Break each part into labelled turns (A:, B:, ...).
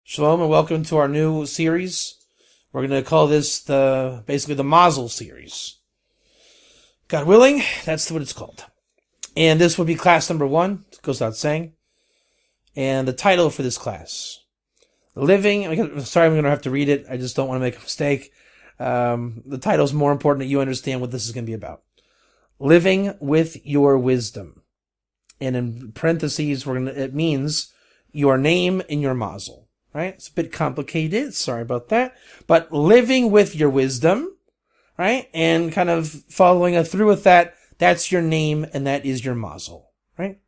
A: Shalom and welcome to our new series. We're going to call this basically the Mazel series. God willing, that's what it's called. And this will be class number 1, it goes without saying. And the title for this class, Living, sorry I'm going to have to read it, I just don't want to make a mistake. The title is more important that you understand what this is going to be about. Living with your wisdom. And in parentheses, it means your name and your Mazel. Right? It's a bit complicated. Sorry about that. But living with your wisdom, right? And kind of following through with that, that's your name and that is your Mazel, right?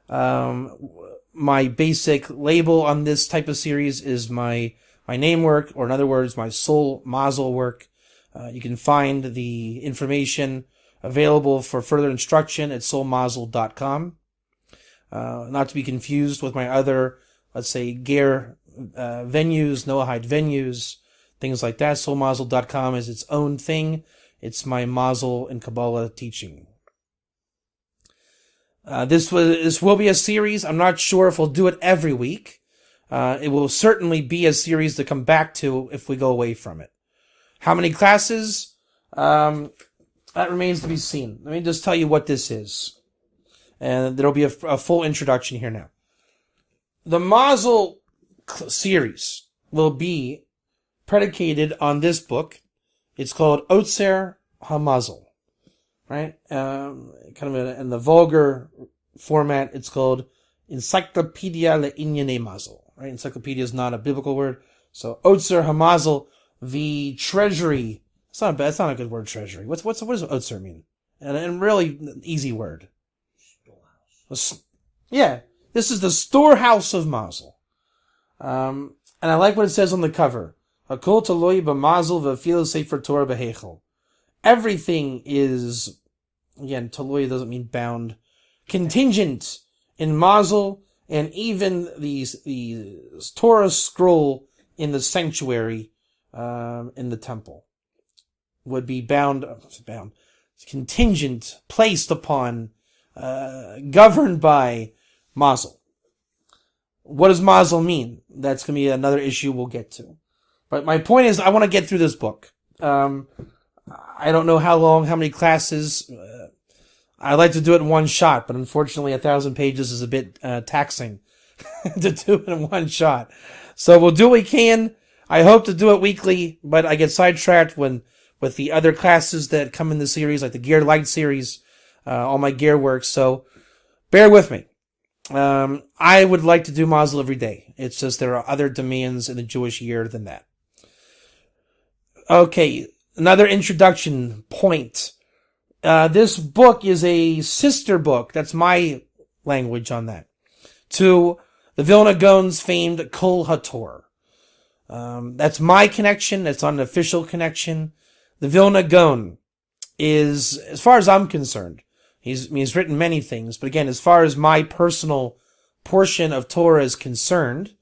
A: My basic label on this type of series is my name work, or in other words, my soul Mazel work. You can find the information available for further instruction at soulmazel.com. Not to be confused with my other, let's say, Ger venues, Noahide venues, things like that. Soulmazel.com is its own thing. It's my Mazel and Kabbalah teaching. This will be a series. I'm not sure if we'll do it every week. It will certainly be a series to come back to if we go away from it. How many classes? That remains to be seen. Let me just tell you what this is. And there'll be a full introduction here now. The Mazel series will be predicated on this book. It's called Otzer HaMazal, right? Kind of in the vulgar format, it's called Encyclopedia Le'inyane Mazel, right? Encyclopedia is not a biblical word. So Otzer HaMazal, the treasury. It's not a good word, treasury. What does Otzer mean? And really easy word. Storehouse. Yeah. This is the storehouse of Mazel. And I like what it says on the cover. Hakol taloi b'mazel v'afilo sefer Torah b'heichel. Everything is, again, taloi doesn't mean bound, contingent in Mazel, and even the Torah scroll in the sanctuary, in the temple, would be contingent, placed upon, governed by Mazel. What does Mazel mean? That's going to be another issue we'll get to. But my point is, I want to get through this book. I don't know how many classes. I'd like to do it in one shot, but unfortunately 1,000 pages is a bit taxing to do it in one shot. So we'll do what we can. I hope to do it weekly, but I get sidetracked with the other classes that come in the series, like the Gear Light series, all my gear work. So bear with me. I would like to do Mazel every day. It's just there are other demands in the Jewish year than that. Okay, another introduction point. This book is a sister book, that's my language on that, to the Vilna Gaon's famed Kol HaTorah. That's my connection, that's not an official connection. The Vilna Gaon is, as far as I'm concerned, He's written many things, but again, as far as my personal portion of Torah is concerned,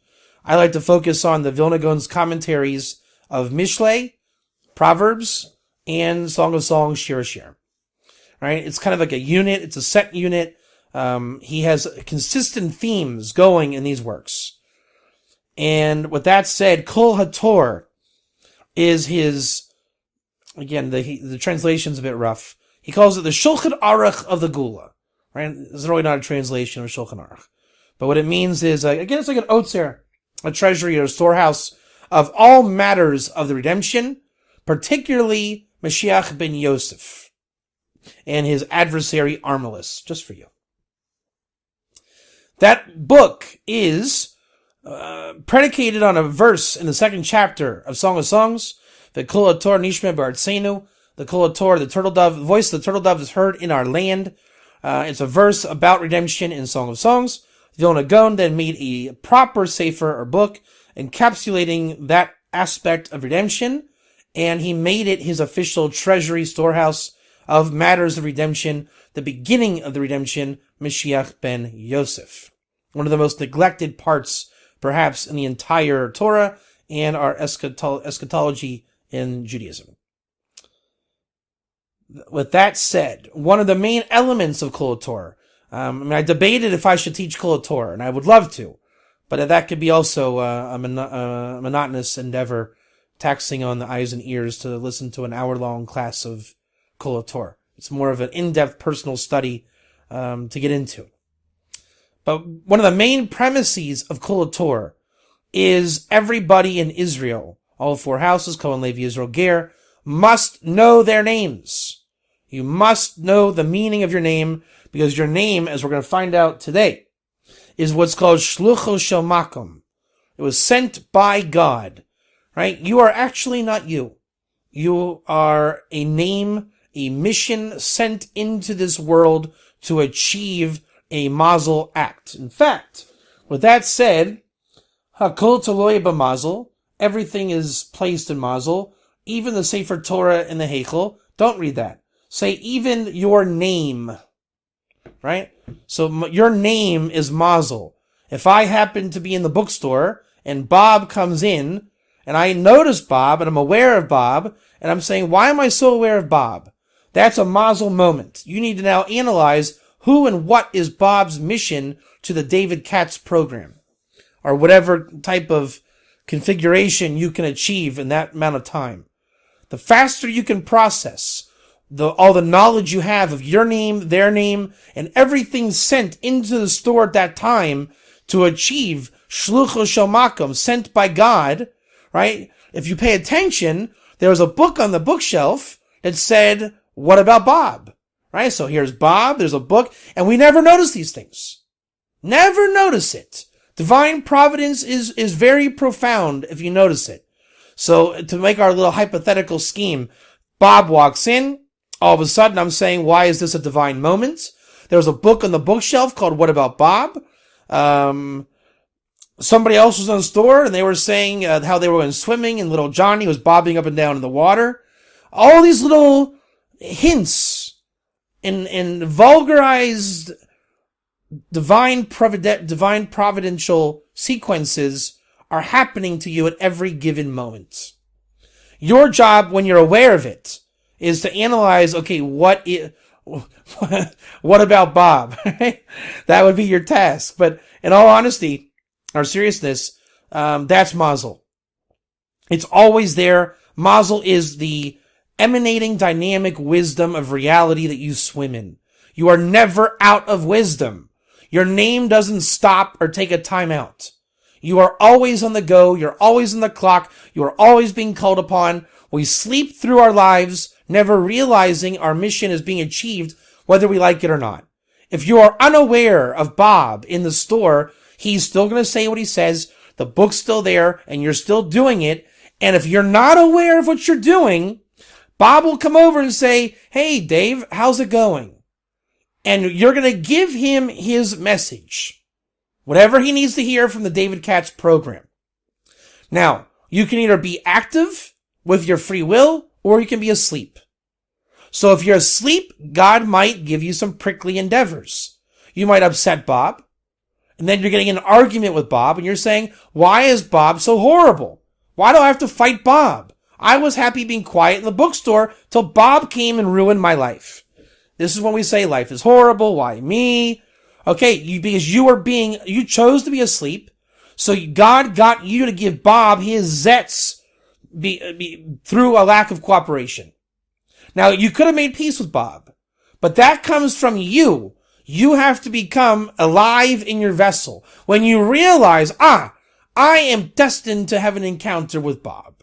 A: I like to focus on the Vilna Gaon's commentaries of Mishlei, Proverbs, and Song of Songs, Shir Shir. Right? It's kind of like a unit. It's a set unit. He has consistent themes going in these works. And with that said, Kol HaTorah is his, again, the translation's a bit rough. He calls it the Shulchan Aruch of the Gula, right? It's really not a translation of Shulchan Aruch. But what it means is, again, it's like an Otzer, a treasury or a storehouse of all matters of the redemption, particularly Mashiach ben Yosef and his adversary Armalus, just for you. That book is predicated on a verse in the 2nd chapter of Song of Songs, the Kol HaTorah Nishmeh B'Artzenu. The Kol HaTorah, the turtle dove, the voice of the turtle dove is heard in our land. It's a verse about redemption in Song of Songs. Vilna Gaon then made a proper sefer or book encapsulating that aspect of redemption, and he made it his official treasury storehouse of matters of redemption, the beginning of the redemption, Mashiach ben Yosef. One of the most neglected parts, perhaps, in the entire Torah and our eschatology in Judaism. With that said, one of the main elements of Kol HaTorah, I debated if I should teach Kol HaTorah, and I would love to, But that could be also a monotonous endeavor, taxing on the eyes and ears to listen to an hour-long class of Kol Torah. It's more of an in-depth personal study to get into. But one of the main premises of Kol Torah is everybody in Israel, all four houses, Kohen, Levi, Israel, Ger, must know their names. You must know the meaning of your name, because your name, as we're going to find out today, is what's called Shlucho Shel Mahkum. It was sent by God, right? You are actually not you. You are a name, a mission sent into this world to achieve a Mazel act. In fact, with that said, Hakol Toloy b'Mazel, everything is placed in Mazel, even the Sefer Torah in the Heichel. Don't read that. Say even your name, right? So your name is Mazel. If I happen to be in the bookstore and Bob comes in and I notice Bob and I'm aware of Bob and I'm saying, why am I so aware of Bob? That's a Mazel moment. You need to now analyze who and what is Bob's mission to the David Katz program, or whatever type of configuration you can achieve in that amount of time. The faster you can process all the knowledge you have of your name, their name, and everything sent into the store at that time to achieve Shlucho Shel Mahkum, sent by God, right? If you pay attention, there was a book on the bookshelf that said, what about Bob? Right? So here's Bob, there's a book, and we never notice these things. Never notice it. Divine providence is very profound if you notice it. So to make our little hypothetical scheme, Bob walks in. All of a sudden, I'm saying, why is this a divine moment? There was a book on the bookshelf called What About Bob? Somebody else was in the store, and they were saying how they were going swimming, and little Johnny was bobbing up and down in the water. All these little hints in vulgarized divine providential sequences are happening to you at every given moment. Your job, when you're aware of it, is to analyze, okay, what about Bob? That would be your task. But in all honesty, or seriousness, that's Mazel. It's always there. Mazel is the emanating dynamic wisdom of reality that you swim in. You are never out of wisdom. Your name doesn't stop or take a time out. You are always on the go. You're always on the clock. You are always being called upon. We sleep through our lives, never realizing our mission is being achieved, whether we like it or not. If you are unaware of Bob in the store, he's still going to say what he says. The book's still there, and you're still doing it. And if you're not aware of what you're doing, Bob will come over and say, hey, Dave, how's it going? And you're going to give him his message, whatever he needs to hear from the David Katz program. Now, you can either be active with your free will, or you can be asleep. So if you're asleep, God might give you some prickly endeavors. You might upset Bob, and then you're getting in an argument with Bob, and you're saying, why is Bob so horrible? Why do I have to fight Bob? I was happy being quiet in the bookstore till Bob came and ruined my life. This is when we say life is horrible. Why me? Okay, because you chose to be asleep. So God got you to give Bob his zets through a lack of cooperation. Now, you could have made peace with Bob, but that comes from you. You have to become alive in your vessel. When you realize, I am destined to have an encounter with Bob.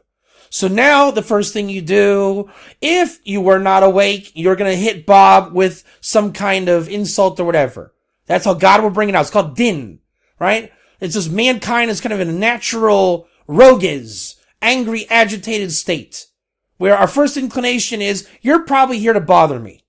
A: So now the first thing you do, if you were not awake, you're going to hit Bob with some kind of insult or whatever. That's how God will bring it out. It's called din, right? It's just mankind is kind of in a natural roges, angry, agitated state, where our first inclination is, you're probably here to bother me.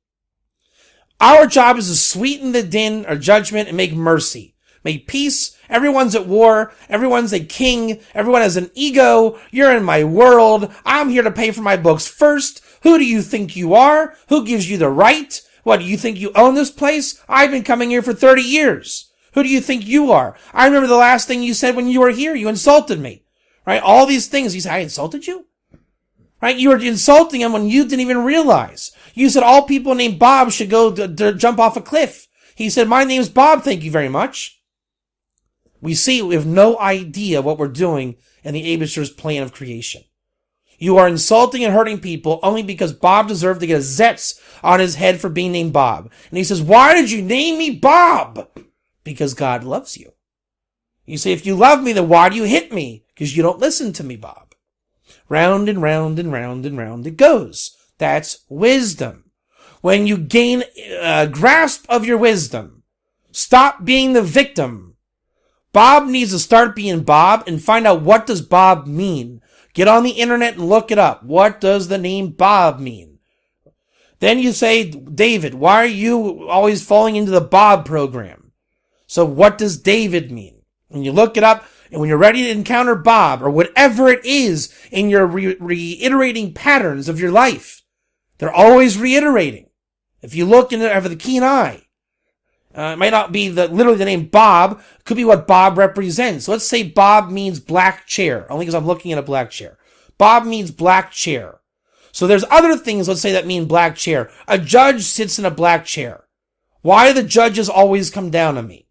A: Our job is to sweeten the din or judgment and make mercy. Make peace. Everyone's at war. Everyone's a king. Everyone has an ego. You're in my world. I'm here to pay for my books first. Who do you think you are? Who gives you the right? What, do you think you own this place? I've been coming here for 30 years. Who do you think you are? I remember the last thing you said when you were here. You insulted me. Right? All these things. You said, I insulted you? Right? You were insulting him when you didn't even realize. You said all people named Bob should go to jump off a cliff. He said, my name's Bob, thank you very much. We have no idea what we're doing in the Abishur's plan of creation. You are insulting and hurting people only because Bob deserved to get a Zetz on his head for being named Bob. And he says, why did you name me Bob? Because God loves you. You say, if you love me, then why do you hit me? Because you don't listen to me, Bob. Round and round and round and round it goes. That's wisdom. When you gain a grasp of your wisdom, stop being the victim. Bob needs to start being Bob and find out, what does Bob mean? Get on the internet and look it up. What does the name Bob mean? Then you say, David, why are you always falling into the Bob program? So what does David mean? And you look it up, and when you're ready to encounter Bob, or whatever it is in your reiterating patterns of your life, they're always reiterating. If you look and have the keen eye, it might not be literally the name Bob, it could be what Bob represents. So let's say Bob means black chair, only because I'm looking at a black chair. Bob means black chair. So there's other things, let's say, that mean black chair. A judge sits in a black chair. Why do the judges always come down on me?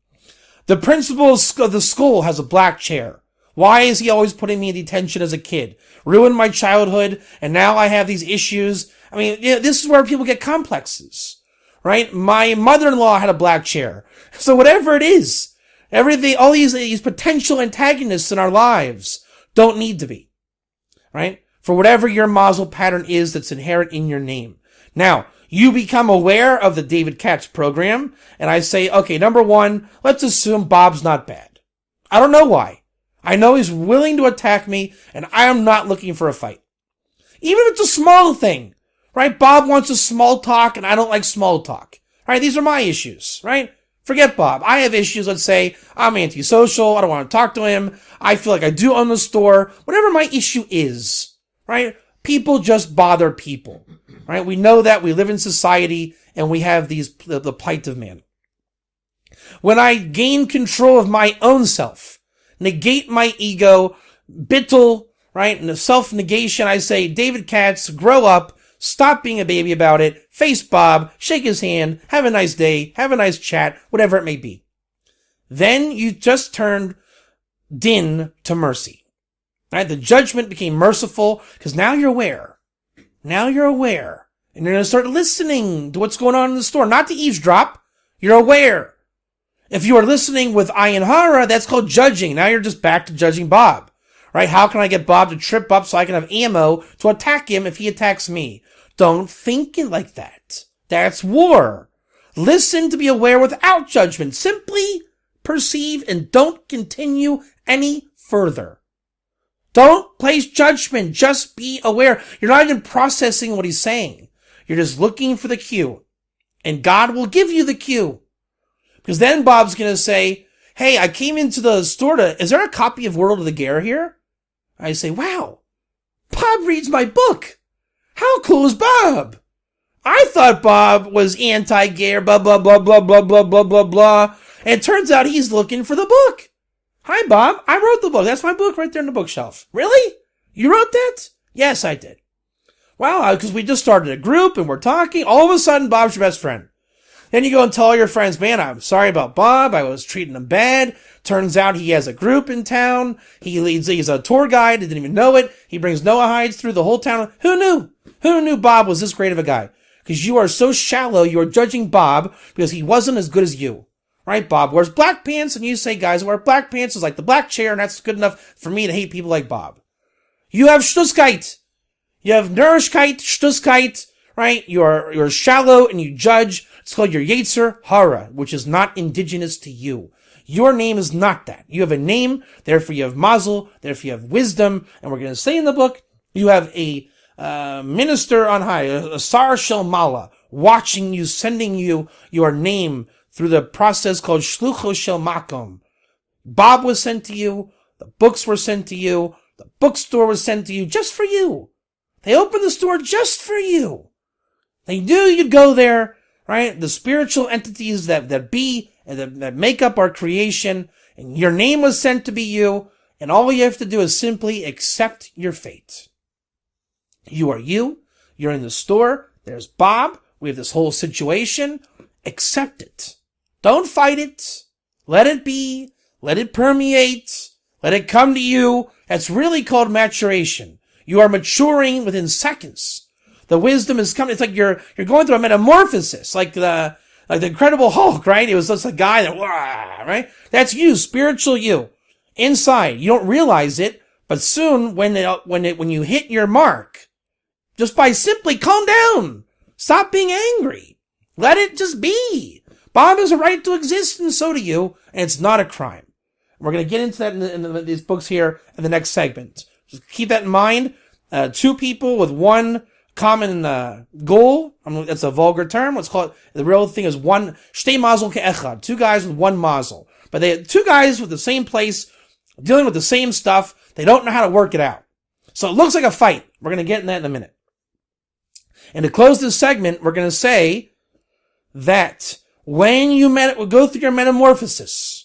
A: The principal of the school has a black chair. Why is he always putting me in detention as a kid? Ruined my childhood, and now I have these issues. I mean, this is where people get complexes, right? My mother-in-law had a black chair. So whatever it is, everything, all these potential antagonists in our lives don't need to be, right? For whatever your Mazel pattern is that's inherent in your name. Now, you become aware of the David Katz program, and I say, okay, number one, let's assume Bob's not bad. I don't know why. I know he's willing to attack me, and I am not looking for a fight. Even if it's a small thing, right? Bob wants a small talk, and I don't like small talk. Right? These are my issues, right? Forget Bob. I have issues. Let's say I'm antisocial. I don't want to talk to him. I feel like I do own the store. Whatever my issue is, right? People just bother people, right? We know that. We live in society, and we have the plight of man. When I gain control of my own self, negate my ego, bittul, right? And the self-negation, I say, David Katz, grow up, stop being a baby about it, face Bob, shake his hand, have a nice day, have a nice chat, whatever it may be. Then you just turned din to mercy. Right? The judgment became merciful because now you're aware. Now you're aware. And you're going to start listening to what's going on in the store. Not to eavesdrop. You're aware. If you are listening with ayin hara, that's called judging. Now you're just back to judging Bob. Right? How can I get Bob to trip up so I can have ammo to attack him if he attacks me? Don't think it like that. That's war. Listen to be aware without judgment. Simply perceive and don't continue any further. Don't place judgment. Just be aware. You're not even processing what he's saying. You're just looking for the cue. And God will give you the cue. Because then Bob's going to say, hey, I came into the store is there a copy of World of the Gare here? I say, wow, Bob reads my book. How cool is Bob? I thought Bob was anti-gay, blah, blah, blah, blah, blah, blah, blah, blah, blah. And it turns out he's looking for the book. Hi, Bob. I wrote the book. That's my book right there in the bookshelf. Really? You wrote that? Yes, I did. Wow, because we just started a group and we're talking. All of a sudden, Bob's your best friend. Then you go and tell all your friends, man, I'm sorry about Bob. I was treating him bad. Turns out he has a group in town. He's a tour guide. He didn't even know it. He brings Noahides through the whole town. Who knew? Who knew Bob was this great of a guy? Because you are so shallow, you are judging Bob because he wasn't as good as you. Right? Bob wears black pants, and you say guys who wear black pants is like the black chair, and that's good enough for me to hate people like Bob. You have shtuskeit. You have nourishkeit, shtuskeit, right? You're shallow and you judge. It's called your Yetzer Hara, which is not indigenous to you. Your name is not that. You have a name, therefore you have Mazel, therefore you have wisdom, and we're going to say in the book, you have a minister on high, a Sar Shel Mala, watching you, sending you your name through the process called Shlucho Shel Mahkum. Bob was sent to you, the books were sent to you, the bookstore was sent to you just for you. They opened the store just for you. They knew you'd go there, right? The spiritual entities that be and that make up our creation, and your name was sent to be you, and all you have to do is simply accept your fate. You are you. You're in the store. There's Bob. We have this whole situation. Accept it. Don't fight it. Let it be. Let it permeate. Let it come to you. That's really called maturation. You are maturing within seconds. The wisdom is coming. It's like you're going through a metamorphosis, like the Incredible Hulk, right? It was just a guy that, right? That's you, spiritual you, inside. You don't realize it, but soon when you hit your mark, just by simply calm down, stop being angry, let it just be. Bob has a right to exist, and so do you, and it's not a crime. We're going to get into that in these books here in the next segment. Just keep that in mind. Two people with one common goal. That's a vulgar term. Let's call it, the real thing is one, shtei mazel ke'echad. Two guys with one mazel. But they two guys with the same place, dealing with the same stuff. They don't know how to work it out. So it looks like a fight. We're going to get in that in a minute. And to close this segment, we're going to say that when you go through your metamorphosis,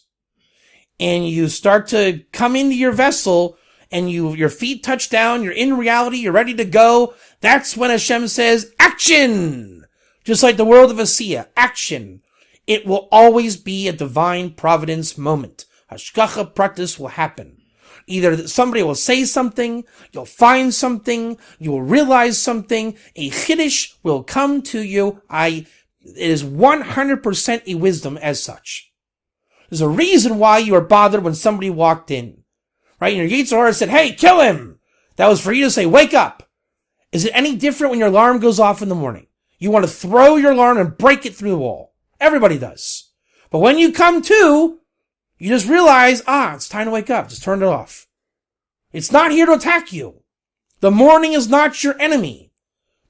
A: and you start to come into your vessel, and your feet touch down, you're in reality, you're ready to go, that's when Hashem says, action! Just like the world of Asiya, action. It will always be a divine providence moment. Hashgacha pratis will happen. Either somebody will say something, you'll find something, you will realize something, a chiddush will come to you. It is 100% a wisdom as such. There's a reason why you were bothered when somebody walked in. Right? And your Yetzer Hara said, hey, kill him! That was for you to say, wake up! Is it any different when your alarm goes off in the morning? You want to throw your alarm and break it through the wall. Everybody does. But when you come to, you just realize, it's time to wake up. Just turn it off. It's not here to attack you. The morning is not your enemy.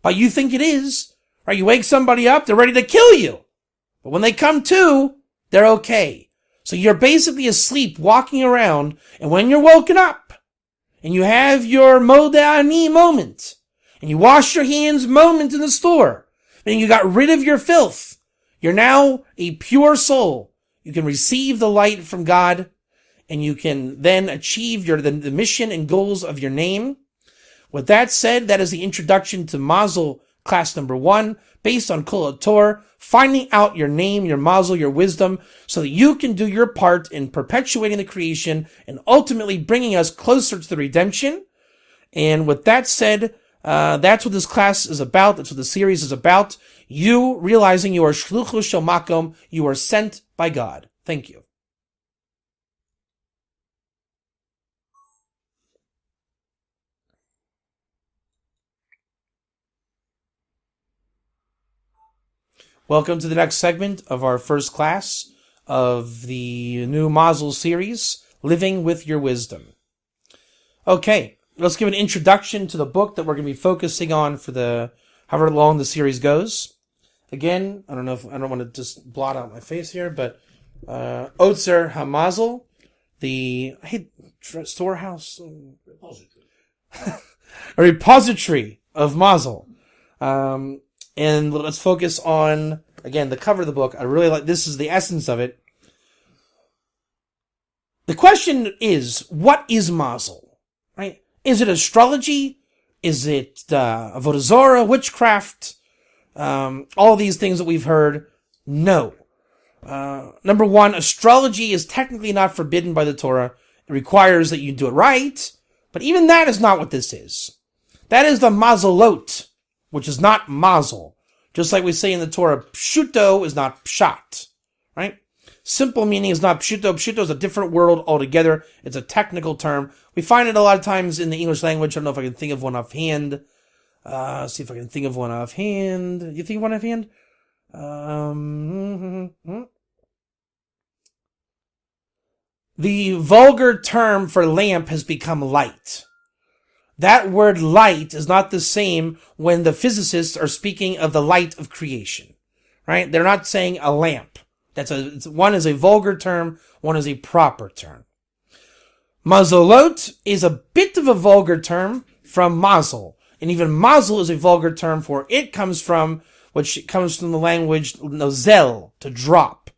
A: But you think it is. Right? You wake somebody up, they're ready to kill you. But when they come to, they're okay. So you're basically asleep, walking around, and when you're woken up, and you have your Modeh Ani moment, and you wash your hands moment in the store, and you got rid of your filth, you're now a pure soul. You can receive the light from God, and you can then achieve the mission and goals of your name. With that said, that is the introduction to Mazel class number 1, based on Torah, finding out your name, your Mazel, your wisdom, so that you can do your part in perpetuating the creation and ultimately bringing us closer to the redemption. And with that said, that's what this class is about. That's what the series is about. You realizing you are shluchus shel Mahkum, you are sent by God. Thank you. Welcome to the next segment of our first class of the new Mazel series, Living with Your Wisdom. Okay, let's give an introduction to the book that we're going to be focusing on for however long the series goes. Again, I don't want to just blot out my face here, but Otzer HaMazel, storehouse, a repository of Mazel. And let's focus on, again, the cover of the book. I really like, this is the essence of it. The question is, what is Mazel? Right? Is it astrology? Is it avodah zarah, witchcraft? All these things that we've heard? No. Number one, astrology is technically not forbidden by the Torah. It requires that you do it right. But even that is not what this is. That is the Mazalot, which is not Mazel. Just like we say in the Torah, pshuto is not pshat, right? Simple meaning is not pshuto. Pshuto is a different word altogether. It's a technical term. We find it a lot of times in the English language. I don't know if I can think of one offhand. See if I can think of one offhand. You think of one offhand? The vulgar term for lamp has become light. That word light is not the same when the physicists are speaking of the light of creation, right? They're not saying a lamp. One is a vulgar term, one is a proper term. Mazalot is a bit of a vulgar term from mazel, and even mazel is a vulgar term for it comes from the language nozel, to drop.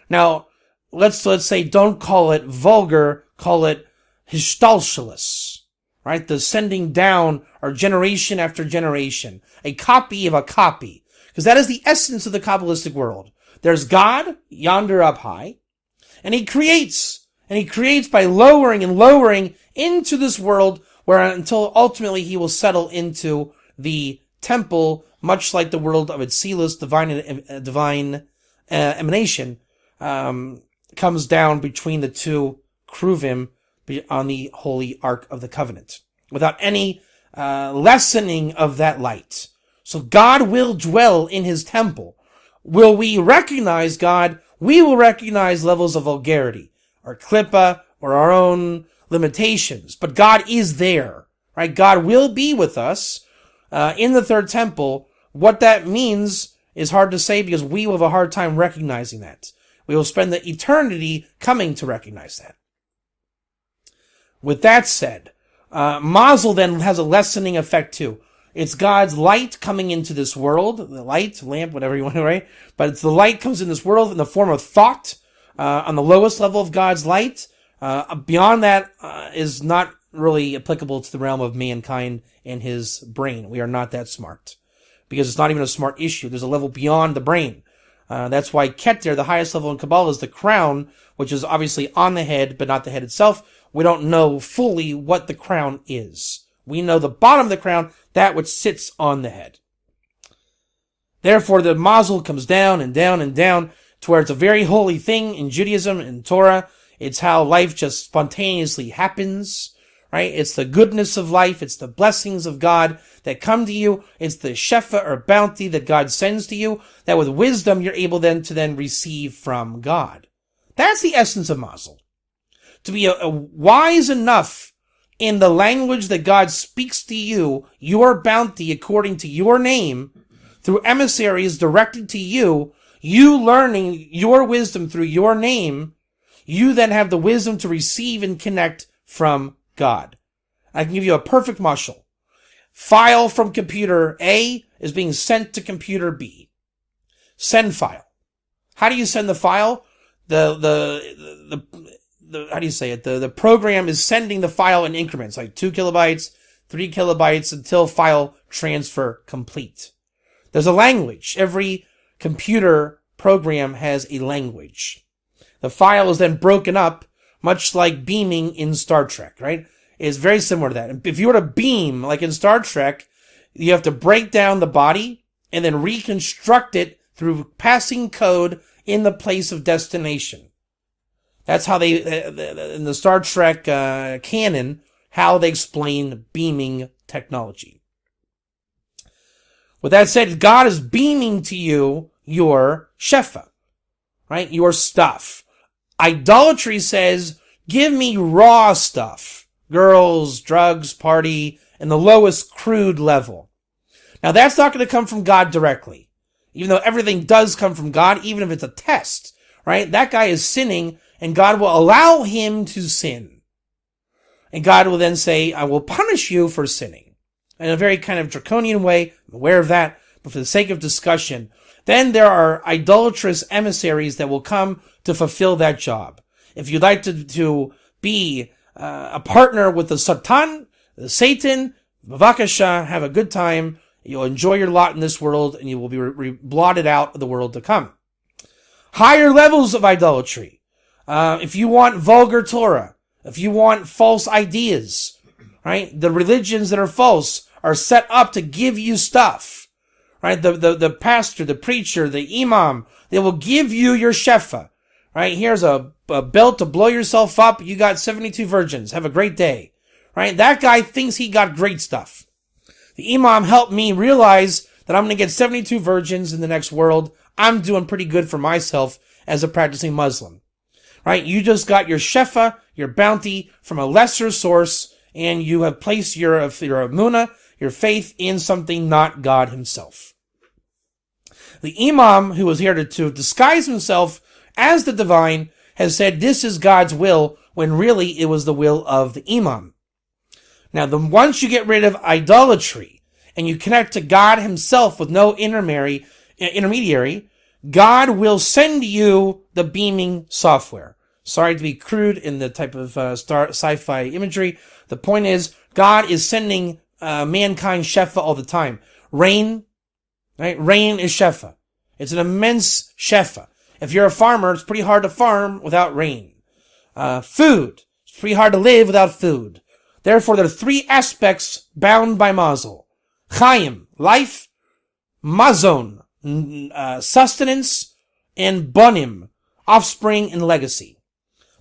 A: Now, let's say don't call it vulgar, call it hishtalshelus. Right? The sending down or generation after generation. A copy of a copy. Because that is the essence of the Kabbalistic world. There's God, yonder up high, and He creates. And he creates by lowering and lowering into this world where until ultimately he will settle into the temple, much like the world of Atzilus, divine emanation, comes down between the two Kruvim on the Holy Ark of the Covenant, without any lessening of that light. So God will dwell in his temple. Will we recognize God? We will recognize levels of vulgarity, or klippa, or our own limitations. But God is there, right? God will be with us in the third temple. What that means is hard to say because we will have a hard time recognizing that. We will spend the eternity coming to recognize that. With that said, Mazel then has a lessening effect too. It's God's light coming into this world, the light, lamp, whatever you want to write, but it's the light comes in this world in the form of thought, on the lowest level of God's light. Beyond that is not really applicable to the realm of mankind and his brain. We are not that smart, because it's not even a smart issue. There's a level beyond the brain. That's why Keter, the highest level in Kabbalah, is the crown, which is obviously on the head, but not the head itself. We don't know fully what the crown is. We know the bottom of the crown, that which sits on the head. Therefore, the Mazel comes down and down and down to where it's a very holy thing in Judaism and Torah. It's how life just spontaneously happens, right? It's the goodness of life. It's the blessings of God that come to you. It's the shefa or bounty that God sends to you, that with wisdom you're able then to receive from God. That's the essence of Mazel. To be wise enough in the language that God speaks to you, your bounty according to your name, through emissaries directed to you, you learning your wisdom through your name, you then have the wisdom to receive and connect from God. I can give you a perfect mashal. File from computer A is being sent to computer B. Send file. How do you send the file? How do you say it? The program is sending the file in increments, like 2 kilobytes, 3 kilobytes, until file transfer complete. There's a language. Every computer program has a language. The file is then broken up, much like beaming in Star Trek, right? It's very similar to that. If you were to beam, like in Star Trek, you have to break down the body and then reconstruct it through passing code in the place of destination. That's how they, in the Star Trek canon, how they explain beaming technology. With that said, God is beaming to you your shefa, right? Your stuff. Idolatry says, give me raw stuff. Girls, drugs, party, and the lowest crude level. Now that's not going to come from God directly. Even though everything does come from God, even if it's a test, right? That guy is sinning, and God will allow him to sin. And God will then say, I will punish you for sinning. In a very kind of draconian way, I'm aware of that, but for the sake of discussion, then there are idolatrous emissaries that will come to fulfill that job. If you'd like to be a partner with the Satan, Bavakasha, have a good time. You'll enjoy your lot in this world, and you will be blotted out of the world to come. Higher levels of idolatry. If you want vulgar Torah, if you want false ideas, right? The religions that are false are set up to give you stuff, right? The pastor, the preacher, the imam, they will give you your shefa, right? Here's a belt to blow yourself up. You got 72 virgins. Have a great day, right? That guy thinks he got great stuff. The imam helped me realize that I'm going to get 72 virgins in the next world. I'm doing pretty good for myself as a practicing Muslim. Right? You just got your shefa, your bounty from a lesser source, and you have placed your Emunah, your faith in something not God himself. The imam, who was here to disguise himself as the divine, has said this is God's will, when really it was the will of the imam. Now, once you get rid of idolatry, and you connect to God himself with no intermediary, God will send you the beaming software. Sorry to be crude in the type of sci-fi imagery. The point is, God is sending mankind shefa all the time. Rain, right? Rain is shefa. It's an immense shefa. If you're a farmer, it's pretty hard to farm without rain. Food. It's pretty hard to live without food. Therefore, there are three aspects bound by Mazel. Chaim, life, Mazon, sustenance, and Banim, offspring and legacy.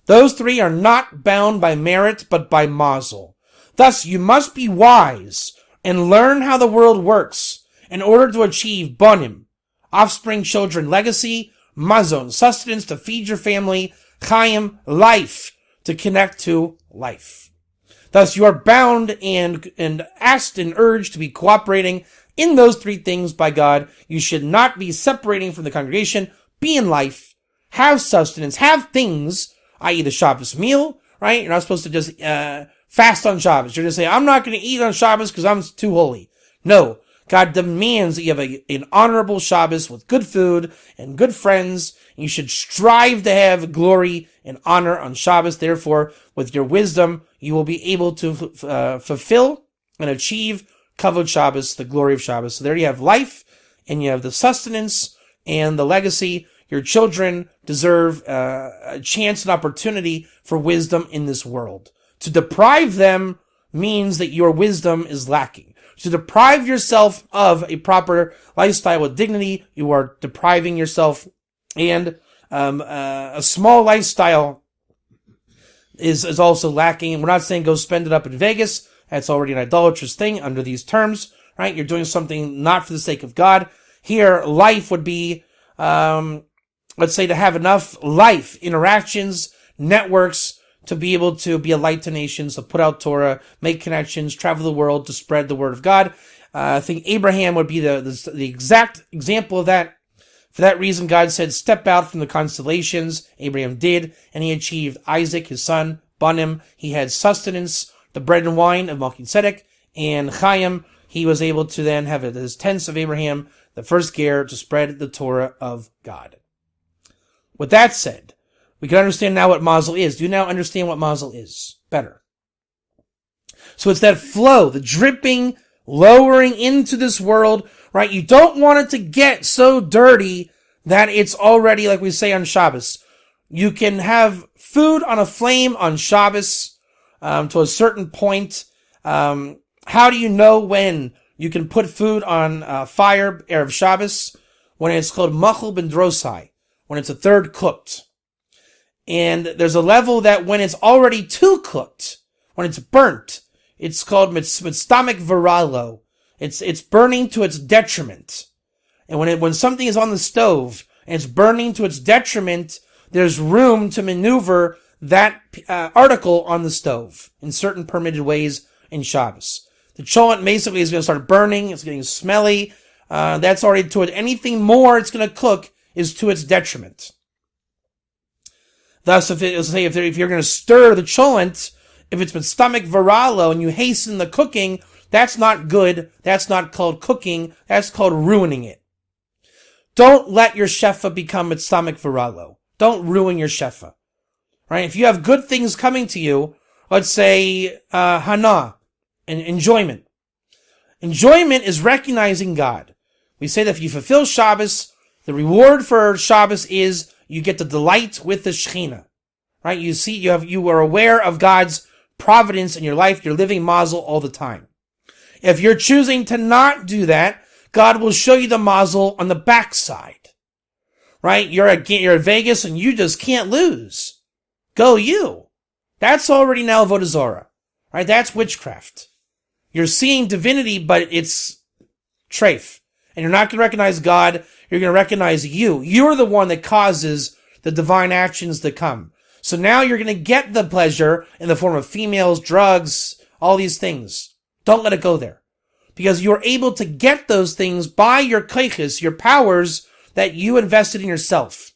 A: Those three are not bound by merit, but by Mazel. Thus, you must be wise and learn how the world works in order to achieve Banim, offspring, children, legacy, Mazon, sustenance to feed your family, Chaim, life, to connect to life. Thus, you are bound and asked and urged to be cooperating in those three things by God. You should not be separating from the congregation. Be in life. Have sustenance. Have things, i.e. the Shabbos meal, right? You're not supposed to just fast on Shabbos. You're going to say, I'm not going to eat on Shabbos because I'm too holy. No. God demands that you have an honorable Shabbos with good food and good friends. You should strive to have glory and honor on Shabbos. Therefore, with your wisdom, you will be able to fulfill and achieve Kavod Shabbos, the glory of Shabbos. So there you have life, and you have the sustenance and the legacy. Your children deserve a chance and opportunity for wisdom in this world. To deprive them means that your wisdom is lacking. To deprive yourself of a proper lifestyle with dignity, you are depriving yourself, and a small lifestyle is also lacking. And we're not saying go spend it up in Vegas. That's already an idolatrous thing under these terms, right? You're doing something not for the sake of God. Here, life would be, let's say, to have enough life, interactions, networks, to be able to be a light to nations, to put out Torah, make connections, travel the world, to spread the word of God. I think Abraham would be the exact example of that. For that reason, God said, step out from the constellations. Abraham did, and he achieved Isaac, his son, Banim. He had sustenance, the bread and wine of Melchizedek, and Chaim. He was able to then have his tents of Abraham, the first ger, to spread the Torah of God. With that said, we can understand now what Mazel is. Do you now understand what Mazel is better? So it's that flow, the dripping, lowering into this world, right? You don't want it to get so dirty that it's already, like we say on Shabbos. You can have food on a flame on Shabbos to a certain point. How do you know when you can put food on fire, Erev Shabbos? When it's called Machul ben Drosai, when it's a third cooked. And there's a level that when it's already too cooked, when it's burnt, it's called mitztamik viralo. It's burning to its detriment. And when something is on the stove and it's burning to its detriment, there's room to maneuver that article on the stove in certain permitted ways in Shabbos. The cholent basically is going to start burning. It's getting smelly. That's already to it. Anything more it's going to cook is to its detriment. Thus, if you're going to stir the cholent, if it's been stomach viralo and you hasten the cooking, that's not good. That's not called cooking. That's called ruining it. Don't let your shefa become its stomach viralo. Don't ruin your shefa. Right? If you have good things coming to you, let's say hana, enjoyment. Enjoyment is recognizing God. We say that if you fulfill Shabbos, the reward for Shabbos is you get to delight with the Shekhinah, right? You are aware of God's providence in your life. You're living Mazel all the time. If you're choosing to not do that, God will show you the Mazel on the backside, right? You're at Vegas and you just can't lose. Go you. That's already now Avodah Zarah, right? That's witchcraft. You're seeing divinity, but it's treif. And you're not going to recognize God. You're going to recognize you. You're the one that causes the divine actions that come. So now you're going to get the pleasure in the form of females, drugs, all these things. Don't let it go there. Because you're able to get those things by your kaiches, your powers that you invested in yourself.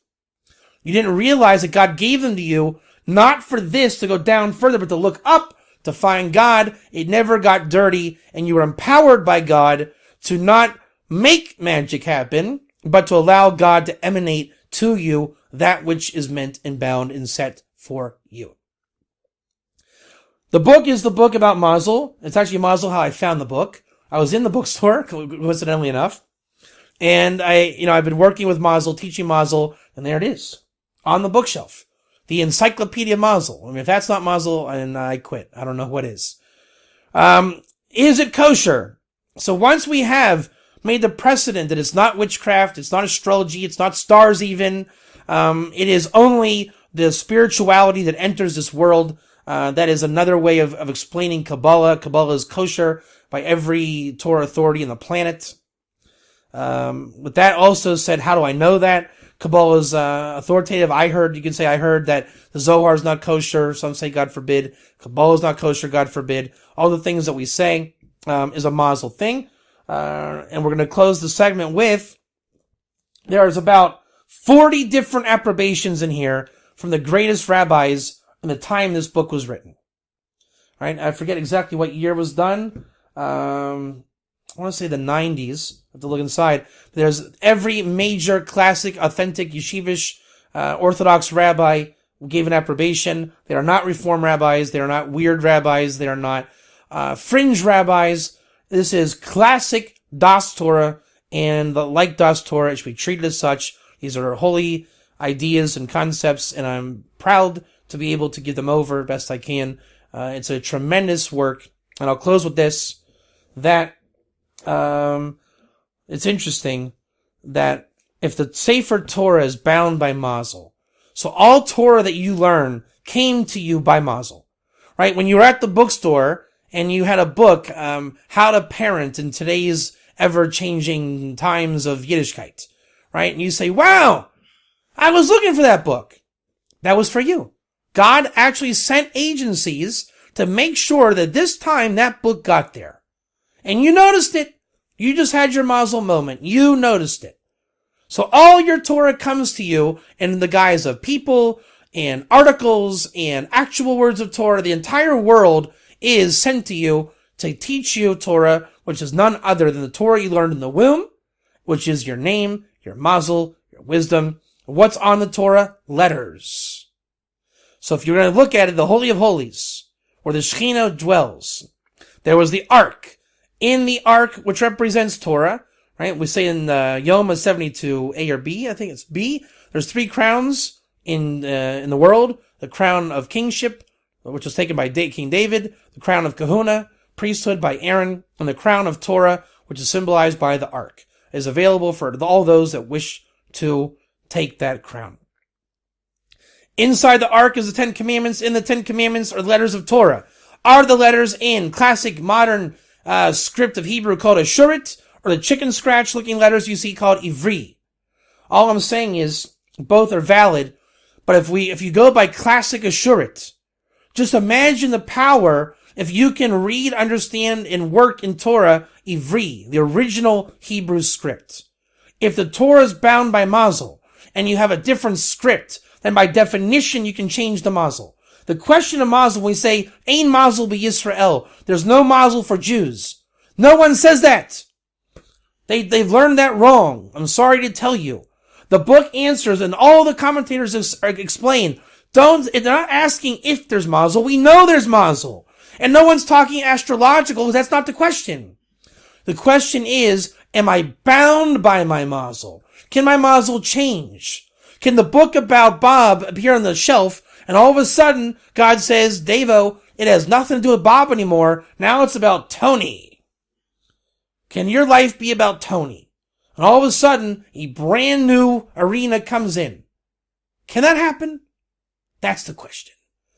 A: You didn't realize that God gave them to you, not for this to go down further, but to look up, to find God. It never got dirty, and you were empowered by God to not make magic happen, but to allow God to emanate to you that which is meant and bound and set for you. The book is the book about Mazel. It's actually Mazel how I found the book. I was in the bookstore, coincidentally enough, and I've been working with Mazel, teaching Mazel, and there it is, on the bookshelf. The Encyclopedia Mazel. I mean, if that's not Mazel, then I quit. I don't know what is. Is it kosher? So once we have made the precedent that it's not witchcraft, it's not astrology, it's not stars even, it is only the spirituality that enters this world. That is another way of explaining Kabbalah. Kabbalah is kosher by every Torah authority on the planet. With that also said, how do I know that? Kabbalah is authoritative. You can say I heard that the Zohar is not kosher. Some say God forbid. Kabbalah is not kosher, God forbid. All the things that we say is a Mazel thing. And we're going to close the segment with, there's about 40 different approbations in here from the greatest rabbis in the time this book was written. All right, I forget exactly what year it was done. I want to say the 90s. I have to look inside. There's every major, classic, authentic, yeshivish, Orthodox rabbi gave an approbation. They are not Reform rabbis. They are not weird rabbis. They are not fringe rabbis. This is classic Das Torah, and like Das Torah, it should be treated as such. These are holy ideas and concepts, and I'm proud to be able to give them over best I can. It's a tremendous work, and I'll close with this, that it's interesting that if the Sefer Torah is bound by Mazel, so all Torah that you learn came to you by Mazel, right? When you were at the bookstore and you had a book, How to Parent in Today's Ever-Changing Times of Yiddishkeit, right? And you say, wow, I was looking for that book. That was for you. God actually sent agencies to make sure that this time that book got there. And you noticed it. You just had your Mazel moment. You noticed it. So all your Torah comes to you in the guise of people and articles and actual words of Torah. The entire world is sent to you to teach you Torah, which is none other than the Torah you learned in the womb, which is your name, your Mazel, your wisdom. What's on the Torah? Letters. So if you're going to look at it, the Holy of Holies, where the Shekhinah dwells, there was the Ark. In the Ark, which represents Torah, right? We say in Yom 72 A or B, I think it's B. There's 3 crowns in the world. The crown of kingship, which was taken by King David. The crown of Kahuna, priesthood by Aaron. And the crown of Torah, which is symbolized by the Ark, is available for all those that wish to take that crown. Inside the Ark is the 10 Commandments. In the 10 Commandments are the letters of Torah. Are the letters in classic modern script of Hebrew called a shurit, or the chicken scratch looking letters you see called ivri? All I'm saying is both are valid, but if you go by classic ashurit, just imagine the power if you can read, understand, and work in Torah ivri, the original Hebrew script. If the Torah is bound by Mazel, and you have a different script, then by definition you can change the Mazel. The question of Mazel, when we say, Ein Mazel be Yisrael, there's no Mazel for Jews. No one says that. They've learned that wrong. I'm sorry to tell you. The book answers, and all the commentators explain, they're not asking if there's Mazel. We know there's Mazel. And no one's talking astrological, because that's not the question. The question is, am I bound by my Mazel? Can my Mazel change? Can the book about Bob appear on the shelf, and all of a sudden, God says, Devo, it has nothing to do with Bob anymore. Now it's about Tony. Can your life be about Tony? And all of a sudden, a brand new arena comes in. Can that happen? That's the question.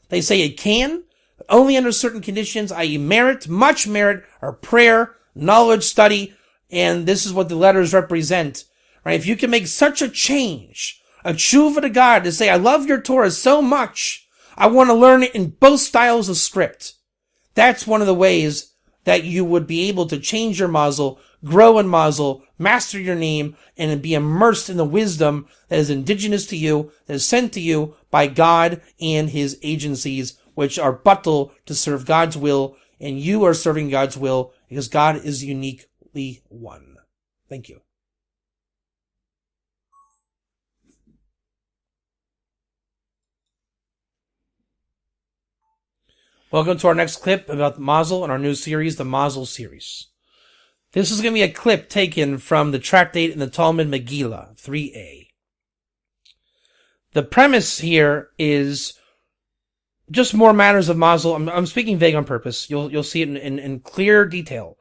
A: They say it can, but only under certain conditions, i.e. merit, much merit, or prayer, knowledge, study, and this is what the letters represent. Right? If you can make such a change, a tshuva to God, to say, I love your Torah so much, I want to learn it in both styles of script. That's one of the ways that you would be able to change your Mazel, grow in Mazel, master your name, and be immersed in the wisdom that is indigenous to you, that is sent to you by God and His agencies, which are buttal to serve God's will, and you are serving God's will because God is uniquely one. Thank you. Welcome to our next clip about the Mazel and our new series, the Mazel series. This is going to be a clip taken from the tractate in the Talmud Megillah, 3a. the premise here is just more matters of Mazel. I'm speaking vague on purpose. You'll see it in clear detail.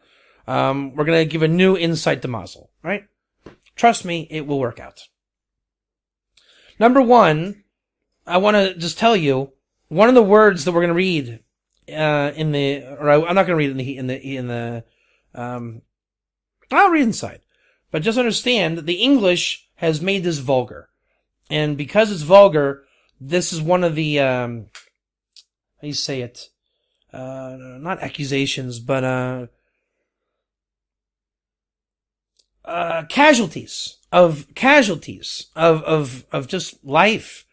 A: We're going to give a new insight to Mazel, right? Trust me, it will work out. Number one, I want to just tell you, one of the words that we're going to read I'm not going to read it I'll read inside. But just understand that the English has made this vulgar. And because it's vulgar, this is one of the, how do you say it? Not accusations, but, casualties of just life,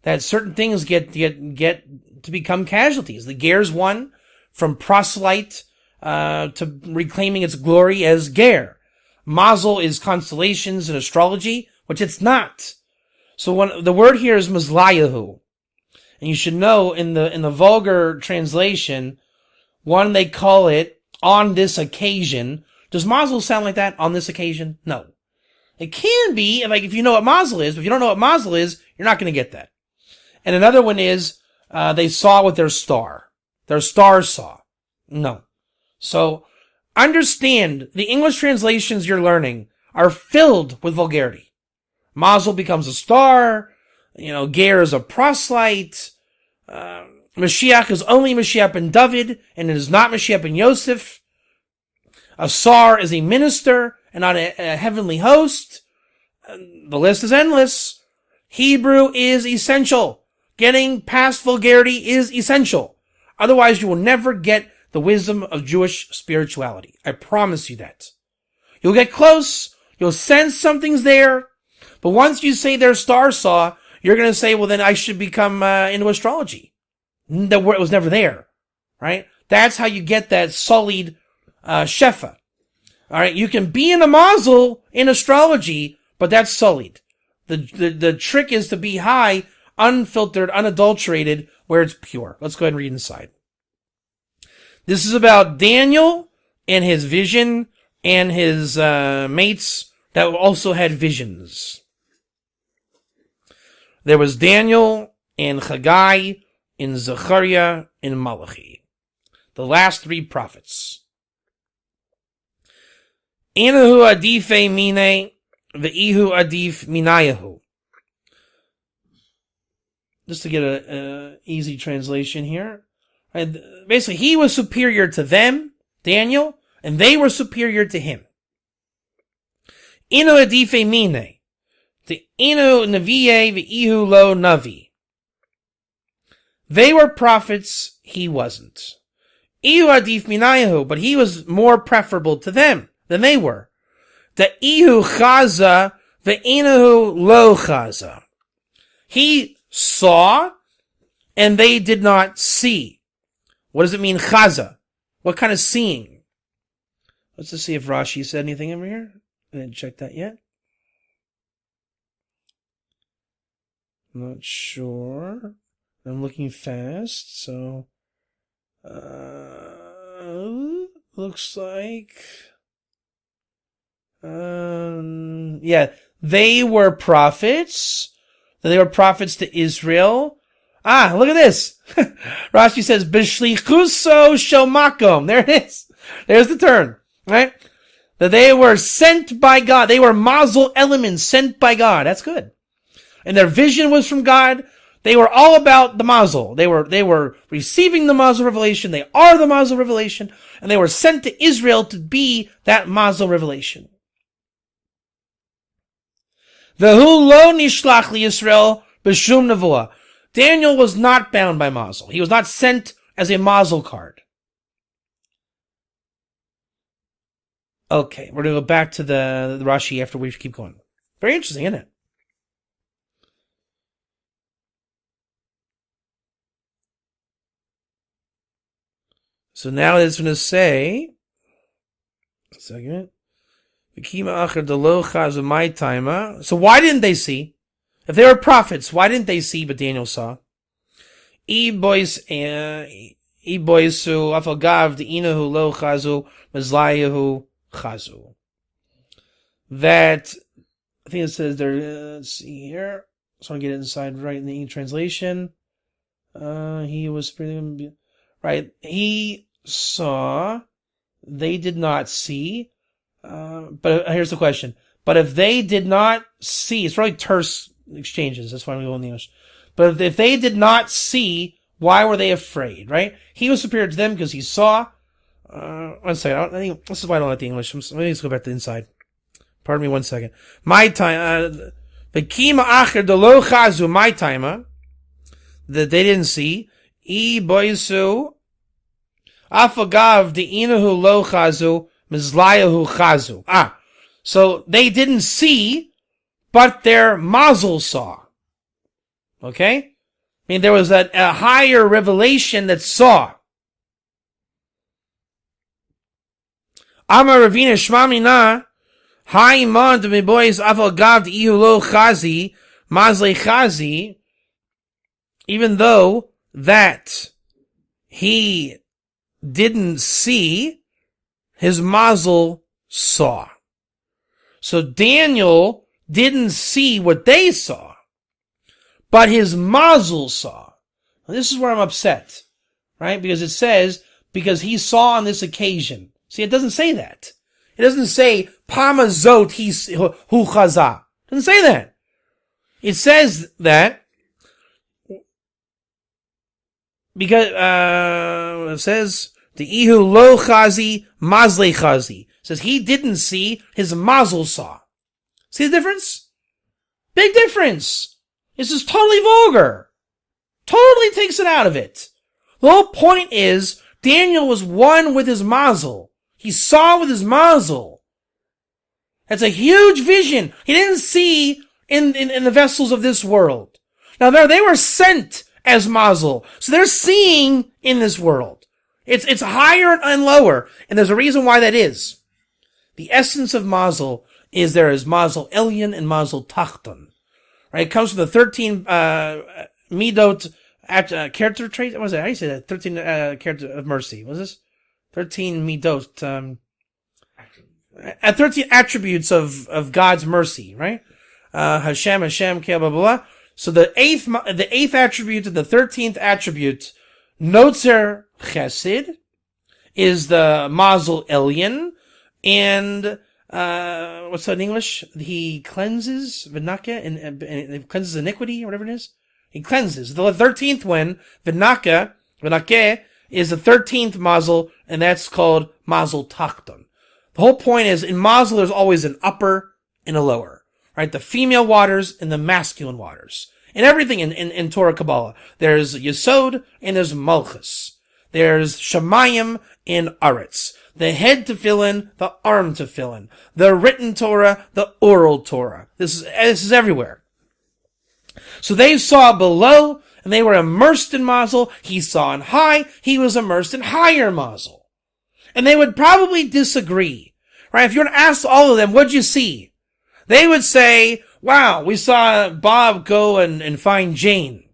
A: that certain things get to become casualties. The Ger's one, from proselyte, to reclaiming its glory as Ger. Mazel is constellations and astrology, which it's not. So the word here is Mazlayahu. And you should know in the vulgar translation, one, they call it on this occasion. Does Mazel sound like that? On this occasion? No. It can be, like, if you know what Mazel is, but if you don't know what Mazel is, you're not going to get that. And another one is, they saw with their star. Their star saw. No. So, understand, the English translations you're learning are filled with vulgarity. Mazel becomes a star, Ger is a proselyte, Mashiach is only Mashiach ben David, and it is not Mashiach ben Yosef. A sar is a minister, and not a heavenly host. The list is endless. Hebrew is essential. Getting past vulgarity is essential. Otherwise, you will never get the wisdom of Jewish spirituality. I promise you that. You'll get close. You'll sense something's there. But once you say their star saw, you're going to say, well, then I should become into astrology. The word was never there, right? That's how you get that sullied shefa. All right, you can be in a mazel in astrology, but that's sullied. The trick is to be high, unfiltered, unadulterated, where it's pure. Let's go ahead and read inside. This is about Daniel and his vision and his mates that also had visions. There was Daniel and Haggai and Zechariah and Malachi, the last three prophets. Inahu adife mine, ve'ihu adif minayahu. Just to get a easy translation here. Basically, he was superior to them, Daniel, and they were superior to him. Inu adife mine, the inu naviye ve'ihu lo navi. They were prophets, he wasn't. Ihu adif minayahu, but he was more preferable to them than they were. The ihu chaza ve'inahu lo chaza. He saw, and they did not see. What does it mean, chaza? What kind of seeing? Let's just see if Rashi said anything over here. I didn't check that yet. Not sure. I'm looking fast, so looks like they were prophets. They were prophets to Israel. Look at this. Rashi says, B'shlichuso shel Mahkum. There it is. There's the turn, right? That they were sent by God. They were Mazel elements sent by God. That's good. And their vision was from God. They were all about the Mazel. They were receiving the Mazel revelation. They are the Mazel revelation. And they were sent to Israel to be that Mazel revelation. Vehu lo nishlach li Yisrael b'shum nevuah. Daniel was not bound by Mazel. He was not sent as a Mazel card. Okay, we're going to go back to the Rashi after we keep going. Very interesting, isn't it? So now it's going to say, a second. So why didn't they see? If they were prophets, why didn't they see but Daniel saw? That, I think it says there, let's see here. So I get it inside right in the English translation. He was right. He saw. They did not see. But here's the question. But if they did not see, it's really terse exchanges. That's why we go in the English. But if they did not see, why were they afraid? Right? He was superior to them because he saw. One second. I think this is why I don't like the English. Let me just go back to the inside. Pardon me 1 second. My time. The kima acher de lo chazu. My timer. That they didn't see. I boisu. Afagav de inahu lo chazu. Mizlayahu chazu. So they didn't see, but their Mazel saw. Okay? I mean, there was a higher revelation that saw. Amar Ravina Shmamina, Ha'iman to me boys, Afagav de ihu lo chazi, Mazle chazi, even though that he didn't see, his Mazel saw. So Daniel didn't see what they saw, but his Mazel saw. Now, this is where I'm upset, right? Because it says, because he saw on this occasion. See, it doesn't say that. It doesn't say, Pamazot hu chaza. It doesn't say that. It says that, because, it says, the ihu lo chazi, mazle chazi. Says he didn't see, his Mazel saw. See the difference? Big difference. This is totally vulgar. Totally takes it out of it. The whole point is, Daniel was one with his Mazel. He saw with his Mazel. That's a huge vision. He didn't see in the vessels of this world. Now they were sent as Mazel. So they're seeing in this world. It's higher and lower, and there's a reason why that is. The essence of Mazel is there is Mazel Elyon and Mazel Tachton. Right? It comes from the 13 midot character traits. What was it? How do you say that? 13 character of mercy. What was this? 13 midot. 13 attributes of God's mercy. Right? Hashem, blah blah blah. So the eighth attribute and the 13th attribute, Notzer Chesed, is the Mazel Elyon, and what's that in English? He cleanses Vinaka and cleanses iniquity, or whatever it is. He cleanses. The 13th one, Vinake, is the 13th Mazel, and that's called Mazel Tachton. The whole point is, in Mazel, there's always an upper and a lower. Right? The female waters and the masculine waters. And everything in Torah Kabbalah. There's Yesod and there's Malchus. There's Shemayim and Aretz. The head tefillin, the arm tefillin. The written Torah, the oral Torah. This is everywhere. So they saw below, and they were immersed in Mazel. He saw on high, he was immersed in higher Mazel. And they would probably disagree. Right? If you were to ask all of them, what'd you see? They would say, wow, we saw Bob go and find Jane.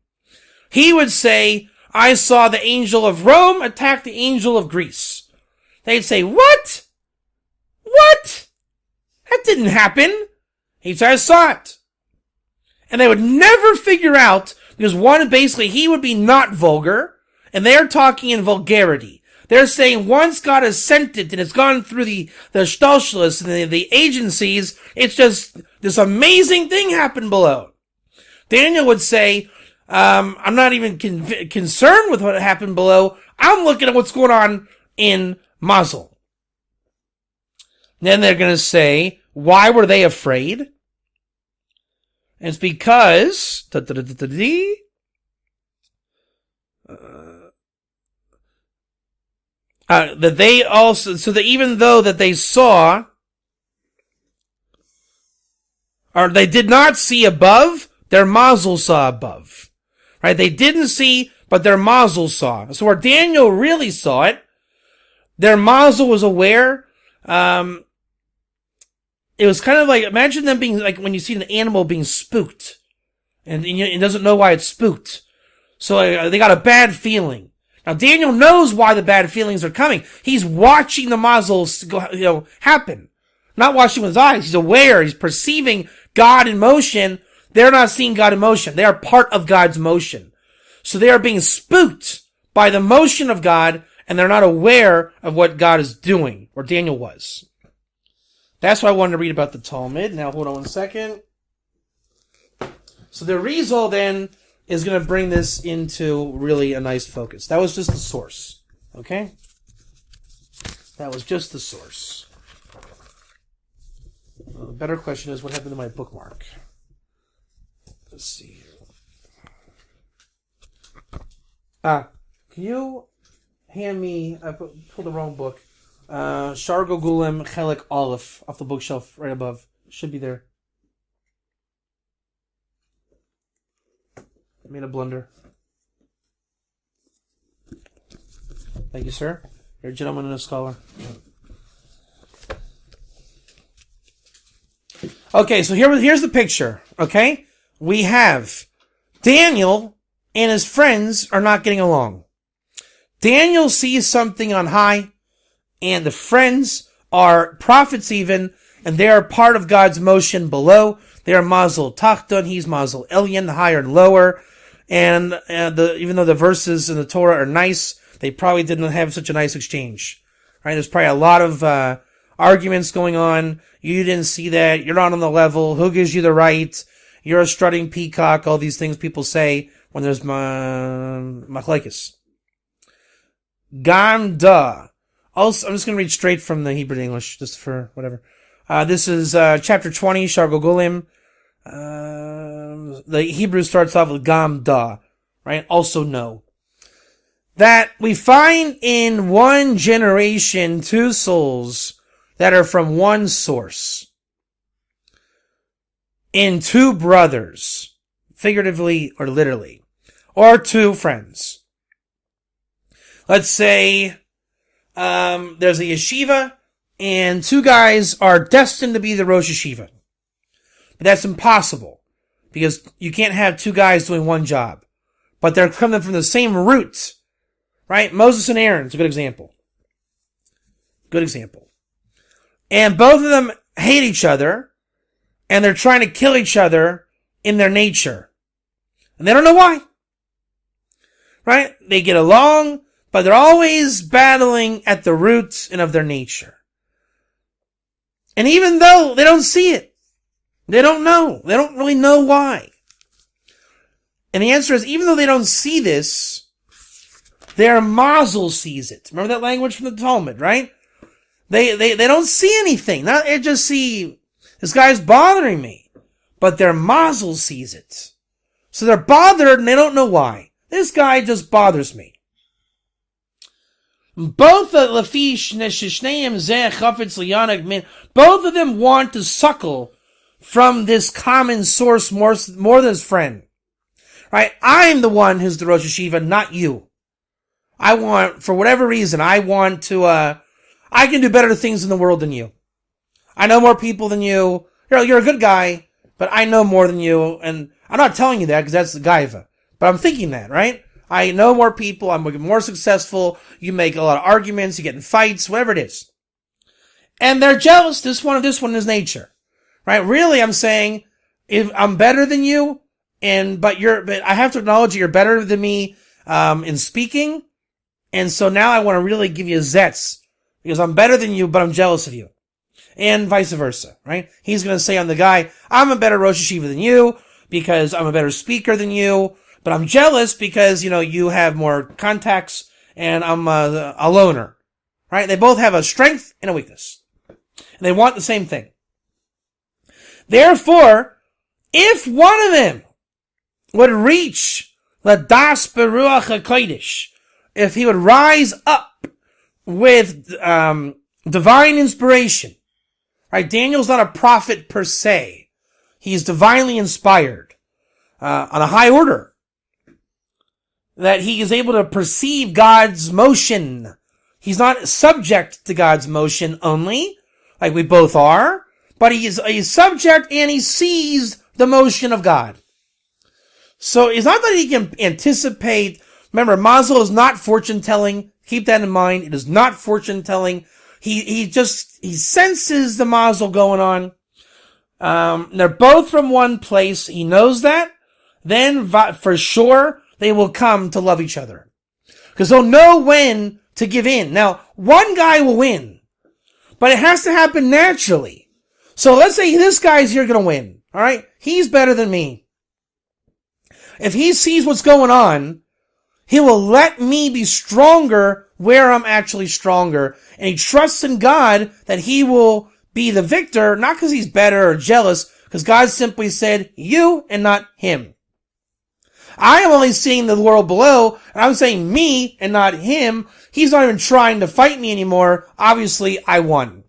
A: He would say, I saw the angel of Rome attack the angel of Greece. They'd say, what? What? That didn't happen. He'd say, I saw it. And they would never figure out, because one, basically, he would be not vulgar, and they're talking in vulgarity. They're saying once God has sent it and it's gone through the shtalshalos and the agencies, it's just this amazing thing happened below. Daniel would say, I'm not even concerned with what happened below. I'm looking at what's going on in Mazel. Then they're going to say, why were they afraid? And it's because that they also, so that even though that they saw, or they did not see above, their Mazel saw above. Right? They didn't see, but their Mazel saw. So where Daniel really saw it, their Mazel was aware. It was kind of like, imagine them being like when you see an animal being spooked, and it doesn't know why it's spooked. So they got a bad feeling. Now Daniel knows why the bad feelings are coming. He's watching the Mazals happen. Not watching with his eyes. He's aware. He's perceiving God in motion. They're not seeing God in motion. They are part of God's motion. So they are being spooked by the motion of God, and they're not aware of what God is doing, or Daniel was. That's why I wanted to read about the Talmud. Now, hold on 1 second. So the Rizal then is going to bring this into really a nice focus. That was just the source. Okay? That was just the source. The better question is, what happened to my bookmark? Let's see here. Can you hand me, I pulled the wrong book, Shargo Gulim Chelik Aleph off the bookshelf right above. Should be there. I made a blunder. Thank you, sir. You're a gentleman and a scholar. Okay, so here's the picture, okay? We have Daniel and his friends are not getting along. Daniel sees something on high, and the friends are prophets even, and they are part of God's motion below. They are Mazal Tachton, he's Mazal Elyon, the higher and lower. And even though the verses in the Torah are nice, they probably didn't have such a nice exchange. Right? There's probably a lot of arguments going on. You didn't see that. You're not on the level. Who gives you the right? You're a strutting peacock. All these things people say when there's machlekes. Gamda. Also, I'm just going to read straight from the Hebrew to English, just for whatever. This is chapter 20, Shargo Gulim. The Hebrew starts off with Gamda, right? Also know. That we find in one generation 2 souls that are from one source. In 2 brothers, figuratively or literally, or 2 friends. Let's say there's a yeshiva, and 2 guys are destined to be the Rosh Yeshiva. But that's impossible, because you can't have 2 guys doing one job. But they're coming from the same root, right? Moses and Aaron is a good example. Good example. And both of them hate each other, and they're trying to kill each other in their nature. And they don't know why. Right? They get along, but they're always battling at the root and of their nature. And even though they don't see it, they don't know. They don't really know why. And the answer is, even though they don't see this, their Mazel sees it. Remember that language from the Talmud, right? They don't see anything. They just see, this guy's bothering me. But their Mazel sees it. So they're bothered and they don't know why. This guy just bothers me. Both of them want to suckle from this common source more than his friend. Right? I'm the one who's the Rosh Yeshiva, not you. I want, for whatever reason, I want to, I can do better things in the world than you. I know more people than you. You're a good guy, but I know more than you, and I'm not telling you that because that's the gaiva. But I'm thinking that, right? I know more people, I'm more successful, you make a lot of arguments, you get in fights, whatever it is. And they're jealous, this one is nature. Right? Really, I'm saying, if I'm better than you, but I have to acknowledge that you're better than me, in speaking, and so now I want to really give you zets, because I'm better than you, but I'm jealous of you. And vice versa, right? He's going to say on the guy, I'm a better Rosh Yeshiva than you, because I'm a better speaker than you, but I'm jealous because, you have more contacts, and I'm a loner, right? They both have a strength and a weakness. And they want the same thing. Therefore, if one of them would reach Ladas Beruach HaKodesh, if he would rise up with divine inspiration, right? Daniel's not a prophet per se. He's divinely inspired on a high order. That he is able to perceive God's motion. He's not subject to God's motion only, like we both are, but he's subject and he sees the motion of God. So it's not that he can anticipate. Remember, Mazel is not fortune telling. Keep that in mind. It is not fortune telling. He senses the Mazel going on. They're both from one place. He knows that. Then for sure, they will come to love each other. Because they'll know when to give in. Now, one guy will win. But it has to happen naturally. So let's say this guy's here going to win. Alright? He's better than me. If he sees what's going on, he will let me be stronger where I'm actually stronger. And he trusts in God that he will be the victor, not because he's better or jealous, because God simply said, you and not him. I am only seeing the world below, and I'm saying me and not him. He's not even trying to fight me anymore. Obviously, I won.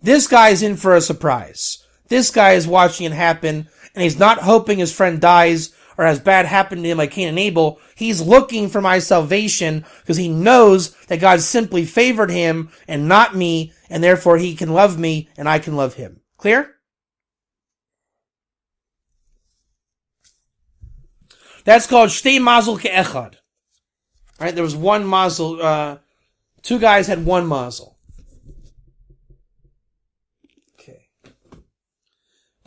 A: This guy's in for a surprise. This guy is watching it happen, and he's not hoping his friend dies or has bad happen to him like Cain and Abel. He's looking for my salvation because he knows that God simply favored him and not me, and therefore he can love me and I can love him. Clear? That's called Shtei Mazal Ke'echad. Right? There was one Mazel, two guys had one Mazel. Okay.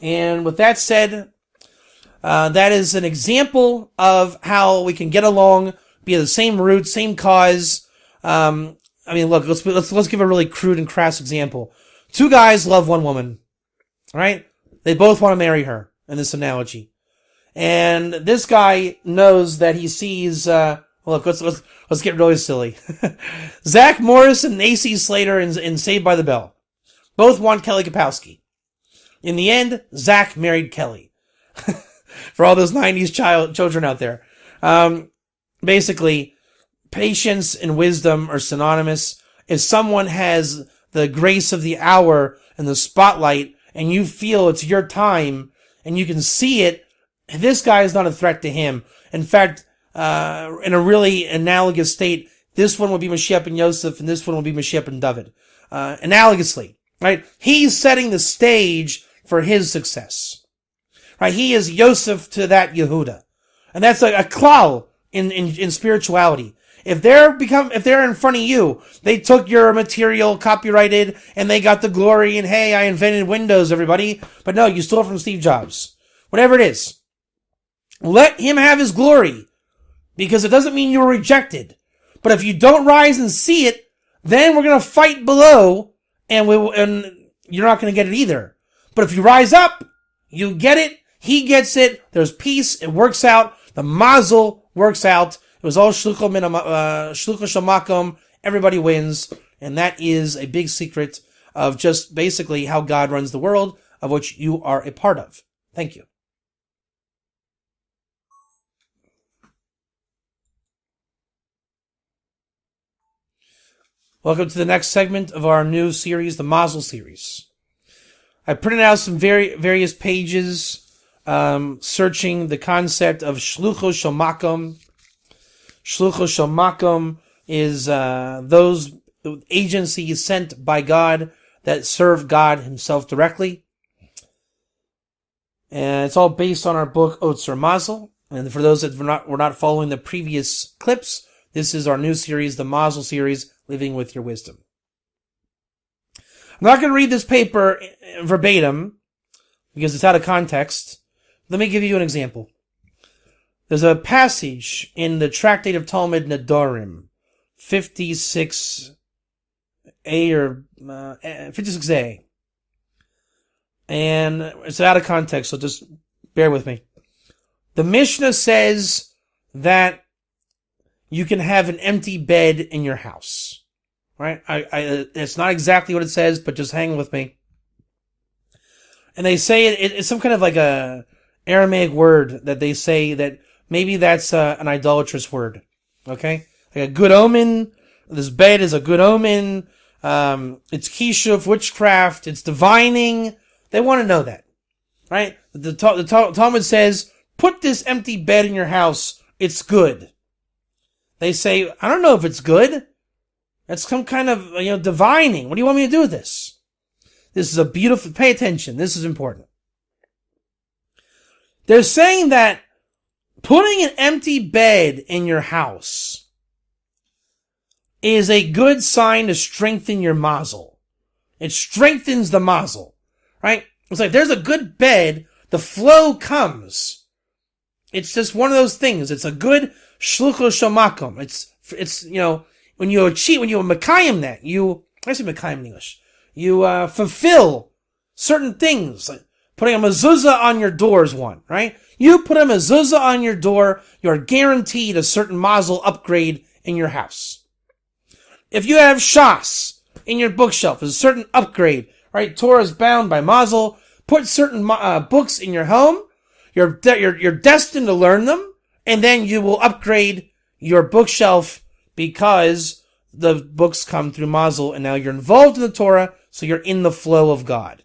A: And with that said, that is an example of how we can get along, be of the same root, same cause. I mean, look, let's give a really crude and crass example. Two guys love one woman. Right? They both want to marry her in this analogy. And this guy knows that he sees, look, let's get really silly. Zach Morris and AC Slater in Saved by the Bell. Both want Kelly Kapowski. In the end, Zach married Kelly. For all those 90s children out there. Basically, patience and wisdom are synonymous. If someone has the grace of the hour and the spotlight, and you feel it's your time, and you can see it, this guy is not a threat to him. In fact, in a really analogous state, this one will be Mashiach ben Yosef, and this one will be Mashiach ben David. Analogously, right? He's setting the stage for his success. Right? He is Yosef to that Yehuda. And that's a klal in spirituality. If they're in front of you, they took your material, copyrighted, and they got the glory, and hey, I invented Windows, everybody. But no, you stole it from Steve Jobs. Whatever it is. Let him have his glory. Because it doesn't mean you were rejected. But if you don't rise and see it, then we're going to fight below, and you're not going to get it either. But if you rise up, you get it, he gets it, there's peace, it works out, the Mazel works out, it was all shluchos Mahkum, everybody wins, and that is a big secret of just basically how God runs the world, of which you are a part of. Thank you. Welcome to the next segment of our new series, the Mazel series. I printed out some various pages searching the concept of shluchos Mahkum. Shluchos Mahkum is those agencies sent by God that serve God himself directly. And it's all based on our book, Otzer Mazel. And for those that were not following the previous clips, this is our new series, the Mazel series, Living with Your Wisdom. I'm not going to read this paper verbatim because it's out of context. Let me give you an example. There's a passage in the Tractate of Talmud Nedarim, 56a or 56a. And it's out of context, so just bear with me. The Mishnah says that you can have an empty bed in your house. Right? It's not exactly what it says, but just hang with me. And they say it's some kind of like a Aramaic word that they say that maybe that's an idolatrous word. Okay? Like a good omen. This bed is a good omen. It's kishuv, witchcraft. It's divining. They want to know that. Right? The Talmud says, put this empty bed in your house. It's good. They say, I don't know if it's good. That's some kind of, divining. What do you want me to do with this? This is a beautiful, pay attention. This is important. They're saying that putting an empty bed in your house is a good sign to strengthen your mazel. It strengthens the mazel, right? It's like there's a good bed, the flow comes. It's just one of those things. It's a good shluchos shamakum. It's when you mekayim that, I say mekayim in English. You fulfill certain things. Like putting a mezuzah on your door is one, right? You put a mezuzah on your door, you're guaranteed a certain Mazel upgrade in your house. If you have Shas in your bookshelf, there's a certain upgrade, right? Torah is bound by Mazel. Put certain books in your home. You're destined to learn them, and then you will upgrade your bookshelf because the books come through Mazel, and now you're involved in the Torah, so you're in the flow of God.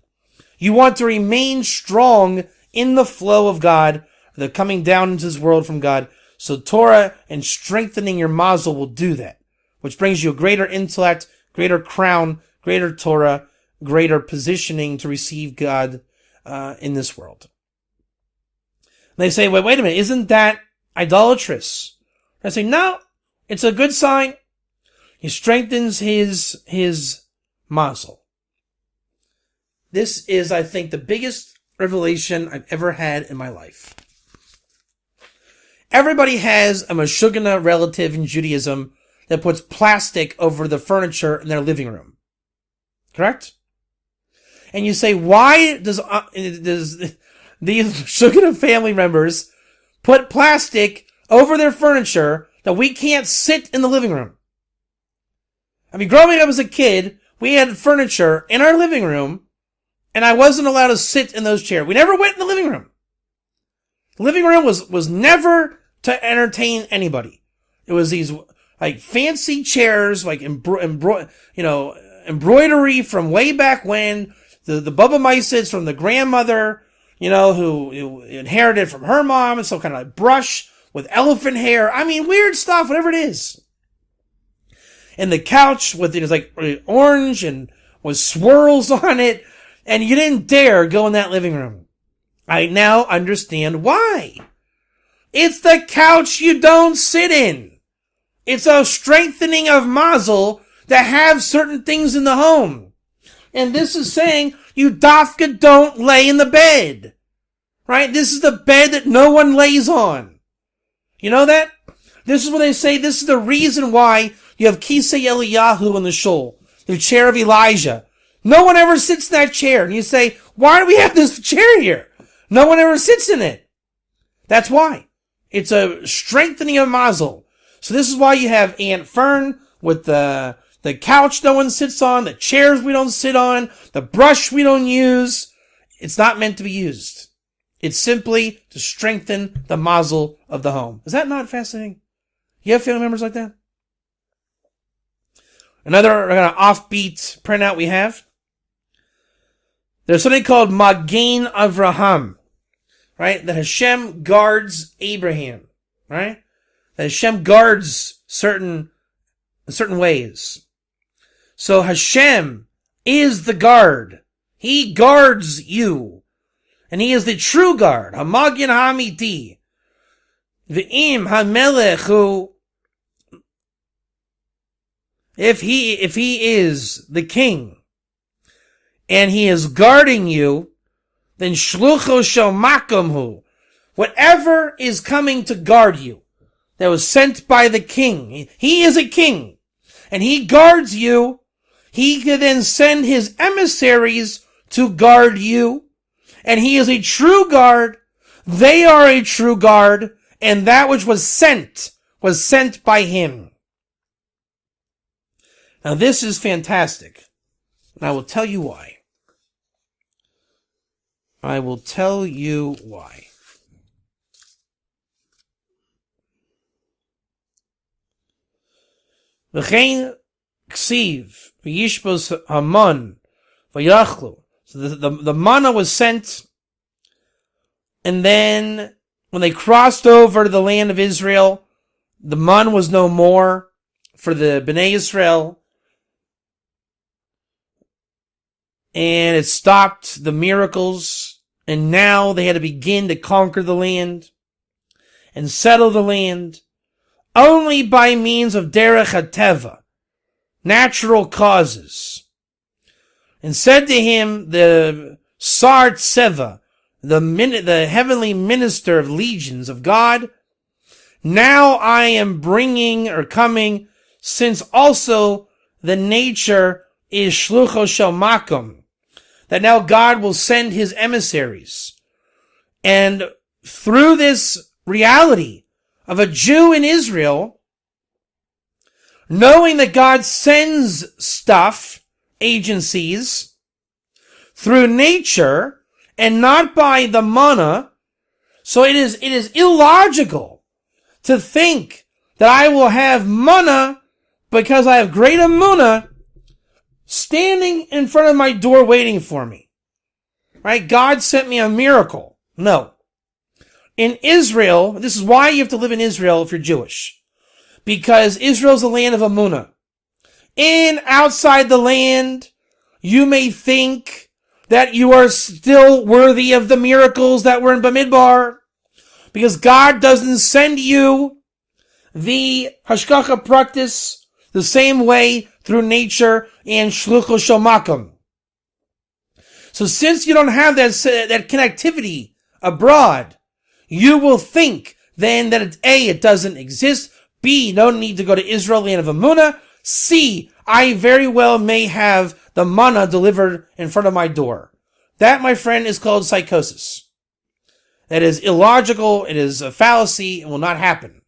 A: You want to remain strong in the flow of God, the coming down into this world from God. So Torah and strengthening your Mazel will do that, which brings you a greater intellect, greater crown, greater Torah, greater positioning to receive God in this world. And they say, wait a minute, isn't that idolatrous? I say, no, it's a good sign. He strengthens his Mazel. This is, I think, the biggest revelation I've ever had in my life. Everybody has a Meshugana relative in Judaism that puts plastic over the furniture in their living room. Correct? And you say, why does these Meshugana family members put plastic over their furniture that we can't sit in the living room? I mean, growing up as a kid, we had furniture in our living room, and I wasn't allowed to sit in those chairs. We never went in the living room. The living room was never to entertain anybody. It was these like fancy chairs, like embroidery from way back when, the Bubba Meisits from the grandmother, who inherited from her mom, and some kind of like brush with elephant hair. I mean, weird stuff, whatever it is. And the couch with it is like orange and with swirls on it, and you didn't dare go in that living room. I now understand why. It's the couch you don't sit in. It's a strengthening of Mazel to have certain things in the home. And this is saying you dafka don't lay in the bed. Right? This is the bed that no one lays on. You know that? This is what they say. This is the reason why you have Kisei Eliyahu in the shul, the chair of Elijah. No one ever sits in that chair. And you say, why do we have this chair here? No one ever sits in it. That's why. It's a strengthening of Mazel. So this is why you have Aunt Fern with the couch no one sits on, the chairs we don't sit on, the brush we don't use. It's not meant to be used. It's simply to strengthen the Mazel of the home. Is that not fascinating? You have family members like that? Another kind of offbeat printout we have. There's something called Magen Avraham, right? That Hashem guards Abraham, right? That Hashem guards certain ways. So Hashem is the guard. He guards you. And he is the true guard. Hamagen Hamiti. V'im HaMelech who, if he is the king, and he is guarding you, then shlucho shel Mahkum hu. Whatever is coming to guard you, that was sent by the king. He is a king, and he guards you. He can then send his emissaries to guard you, and he is a true guard. They are a true guard, and that which was sent by him. Now this is fantastic, and I will tell you why. I will tell you why. V'chein ksiv v'yishbos hamon v'yachlu. So the manna was sent, and then when they crossed over to the land of Israel, the manna was no more for the Bnei Israel, and it stopped the miracles. And now they had to begin to conquer the land and settle the land only by means of derech hateva, natural causes. And said to him the Sar Tseva, the heavenly minister of legions of God. Now I am bringing or coming, since also the nature is shlucho shel Mahkum, that now God will send his emissaries. And through this reality of a Jew in Israel, knowing that God sends stuff, agencies, through nature, and not by the manna, so it is illogical to think that I will have manna because I have great Emunah standing in front of my door waiting for me. Right? God sent me a miracle. No. In Israel, this is why you have to live in Israel if you're Jewish. Because Israel's a land of Emunah. Outside the land, you may think that you are still worthy of the miracles that were in Bamidbar. Because God doesn't send you the hashgacha practice the same way through nature and shlucho shel Mahkum. So since you don't have that connectivity abroad, you will think then that it doesn't exist. B, no need to go to Israel, land of Emunah. C, I very well may have the manna delivered in front of my door. That, my friend, is called psychosis. That is illogical. It is a fallacy. It will not happen.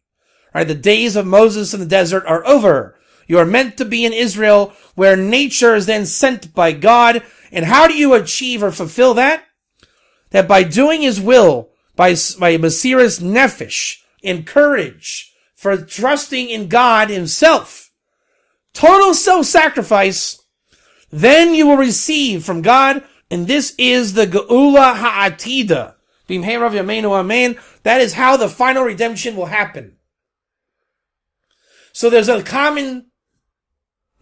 A: Right? The days of Moses in the desert are over. You are meant to be in Israel, where nature is then sent by God. And how do you achieve or fulfill that? That by doing his will, by Mesiras Nefesh, in courage, for trusting in God himself, total self-sacrifice, then you will receive from God, and this is the Gula Ha'atida. B'mhei Rav Yameinu Amen. That is how the final redemption will happen. So there's a common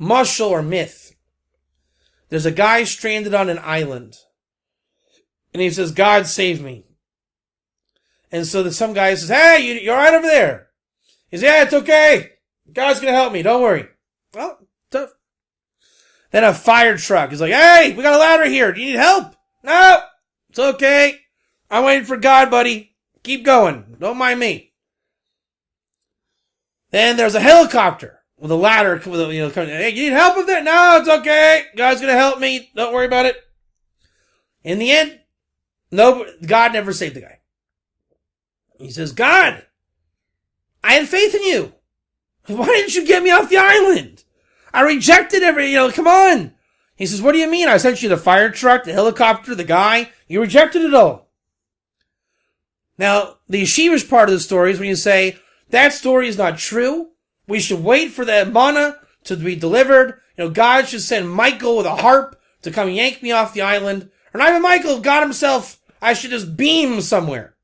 A: mashal or myth. There's a guy stranded on an island, and he says, God save me. And so some guy says, hey, you're right over there. He says, yeah, it's okay. God's going to help me. Don't worry. Well, tough. Then a fire truck is like, hey, we got a ladder here. Do you need help? No, it's okay. I'm waiting for God, buddy. Keep going. Don't mind me. Then there's a helicopter with a ladder. Coming, hey, you need help with that? No, it's okay. God's going to help me. Don't worry about it. In the end, God never saved the guy. He says, God, I had faith in you. Why didn't you get me off the island? I rejected come on. He says, what do you mean? I sent you the fire truck, the helicopter, the guy. You rejected it all. Now, the yeshivish part of the story is when you say, that story is not true. We should wait for the manna to be delivered. God should send Michael with a harp to come yank me off the island. Or not even Michael, God himself. I should just beam somewhere.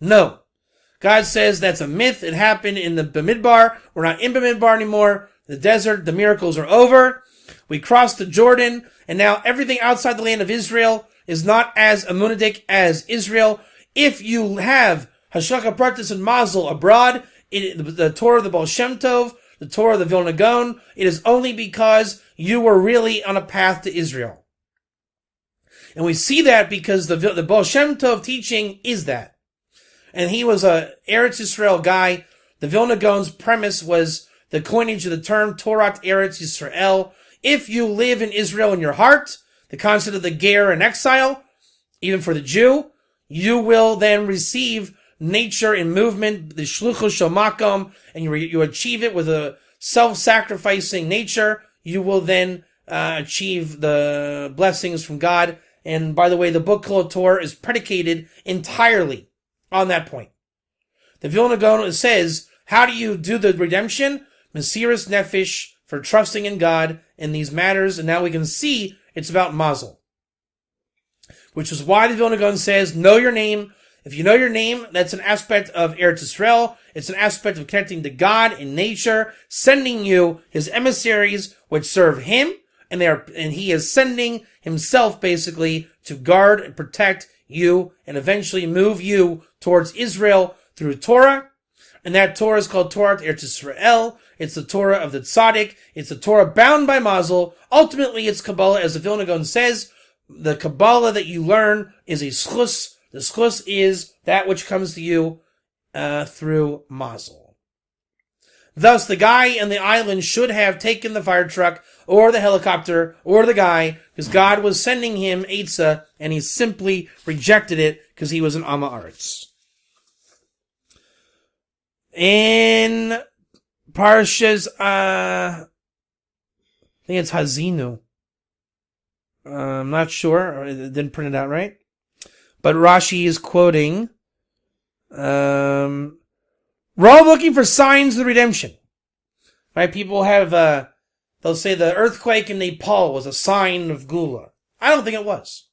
A: No. God says that's a myth. It happened in the Bamidbar. We're not in Bamidbar anymore. The desert, the miracles are over. We crossed the Jordan, and now everything outside the land of Israel is not as emunadic as Israel. If you have hashgacha practice and Mazel abroad, the Torah of the Baal Shem Tov, the Torah of the Vilna Gaon, it is only because you were really on a path to Israel. And we see that because the Baal Shem Tov teaching is that. And he was a Eretz Yisrael guy. The Vilna Gaon's premise was the coinage of the term Torah Eretz Yisrael. If you live in Israel in your heart, the concept of the ger in exile, even for the Jew, you will then receive nature and movement, the shlucho shel Mahkum, and you achieve it with a self-sacrificing nature. You will then achieve the blessings from God. And by the way, the book called Torah is predicated entirely on that point. The Vilna Gaon says, how do you do the redemption? Mesiras Nefesh, for trusting in God in these matters. And now we can see it's about Mazel. Which is why the Vilna Gaon says, know your name. If you know your name, that's an aspect of Eretz Yisrael. It's an aspect of connecting to God in nature, sending you his emissaries, which serve him. And he is sending himself basically to guard and protect you and eventually move you towards Israel through Torah. And that Torah is called Torah Eretz Yisrael. It's the Torah of the Tzaddik. It's the Torah bound by Mazel. Ultimately, it's Kabbalah, as the Vilna Gaon says. The Kabbalah that you learn is a schus. The schus is that which comes to you through Mazel. Thus, the guy in the island should have taken the fire truck or the helicopter or the guy because God was sending him Eitzah and he simply rejected it because he was an Amma Aretz. In Parshas, I think it's Hazinu. I'm not sure. I didn't print it out right. But Rashi is quoting, we're all looking for signs of the redemption. Right? People have, they'll say the earthquake in Nepal was a sign of Gula. I don't think it was.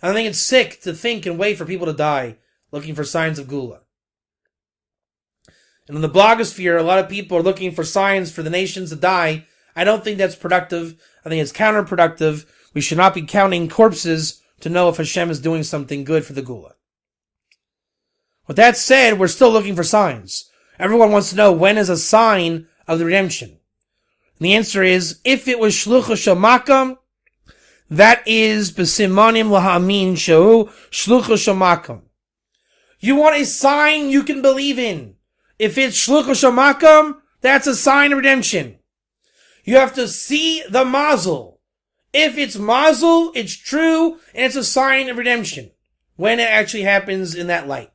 A: I think it's sick to think and wait for people to die looking for signs of Gula. And in the blogosphere, a lot of people are looking for signs for the nations to die. I don't think that's productive. I think it's counterproductive. We should not be counting corpses to know if Hashem is doing something good for the Gula. With that said, we're still looking for signs. Everyone wants to know when is a sign of the redemption. And the answer is, if it was Lukesh Mahkum, that is Basimanim Lahamin Shahu Lukesh Mahkum. You want a sign you can believe in. If it's Lukesh Mahkum, that's a sign of redemption. You have to see the Mazel. If it's Mazel, it's true, and it's a sign of redemption. When it actually happens in that light.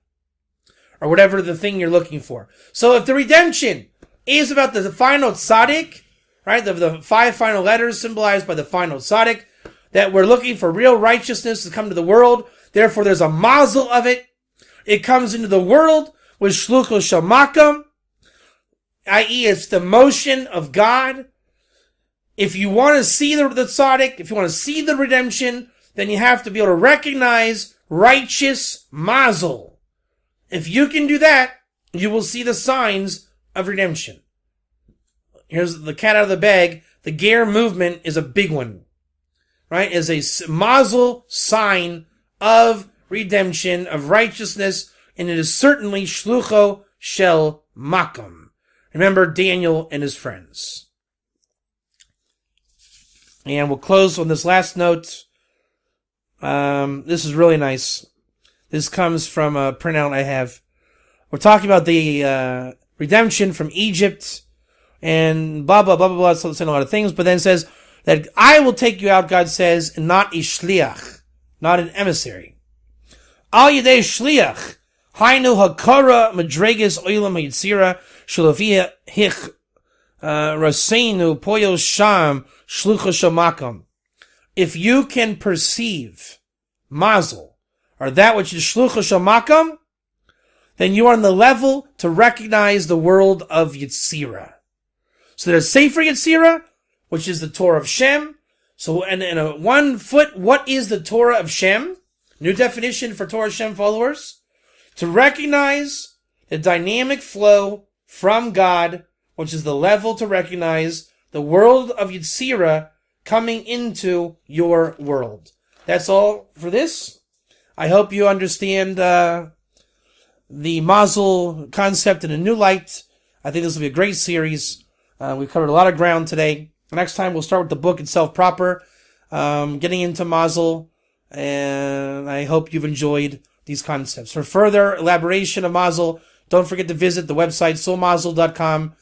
A: Or whatever the thing you're looking for. So if the redemption is about the final tzaddik, right, the 5 final letters symbolized by the final tzaddik, that we're looking for real righteousness to come to the world, therefore there's a Mazel of it. It comes into the world with Lukesh Mahkum, i.e. it's the motion of God. If you want to see the tzaddik, if you want to see the redemption, then you have to be able to recognize righteous Mazel. If you can do that, you will see the signs of redemption. Here's the cat out of the bag. The Ger movement is a big one, right? Is a Mazel sign of redemption, of righteousness, and it is certainly Shlucho Shel Mahkum. Remember Daniel and his friends. And we'll close on this last note. This is really nice. This comes from a printout I have. We're talking about the redemption from Egypt and blah, blah, blah, blah, blah. So it's saying a lot of things, but then it says that I will take you out, God says, and not a shliach, not an emissary. Al yedei shliach, hainu hakara madreges oilam yitzira, shalofia hich raseinu poyo sham shlucha shamakam. If you can perceive Mazel, or that which is shlucha shamakam, then you are on the level to recognize the world of Yitzira. So there's Sefer Yitzira, which is the Torah of Shem. So, and in a 1 foot, what is the Torah of Shem? New definition for Torah Shem followers. To recognize the dynamic flow from God, which is the level to recognize the world of Yitzira coming into your world. That's all for this. I hope you understand the Mazel concept in a new light. I think this will be a great series. We've covered a lot of ground today. Next time we'll start with the book itself proper, getting into Mazel, and I hope you've enjoyed these concepts. For further elaboration of Mazel, don't forget to visit the website soulmazel.com.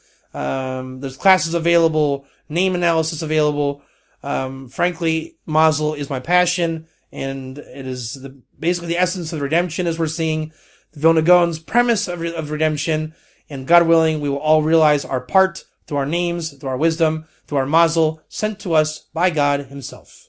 A: There's classes available, name analysis available. Frankly, Mazel is my passion, and it is basically the essence of redemption as we're seeing. The Vilna Gaon's premise of redemption, and God willing, we will all realize our part through our names, through our wisdom, through our Mazel, sent to us by God Himself.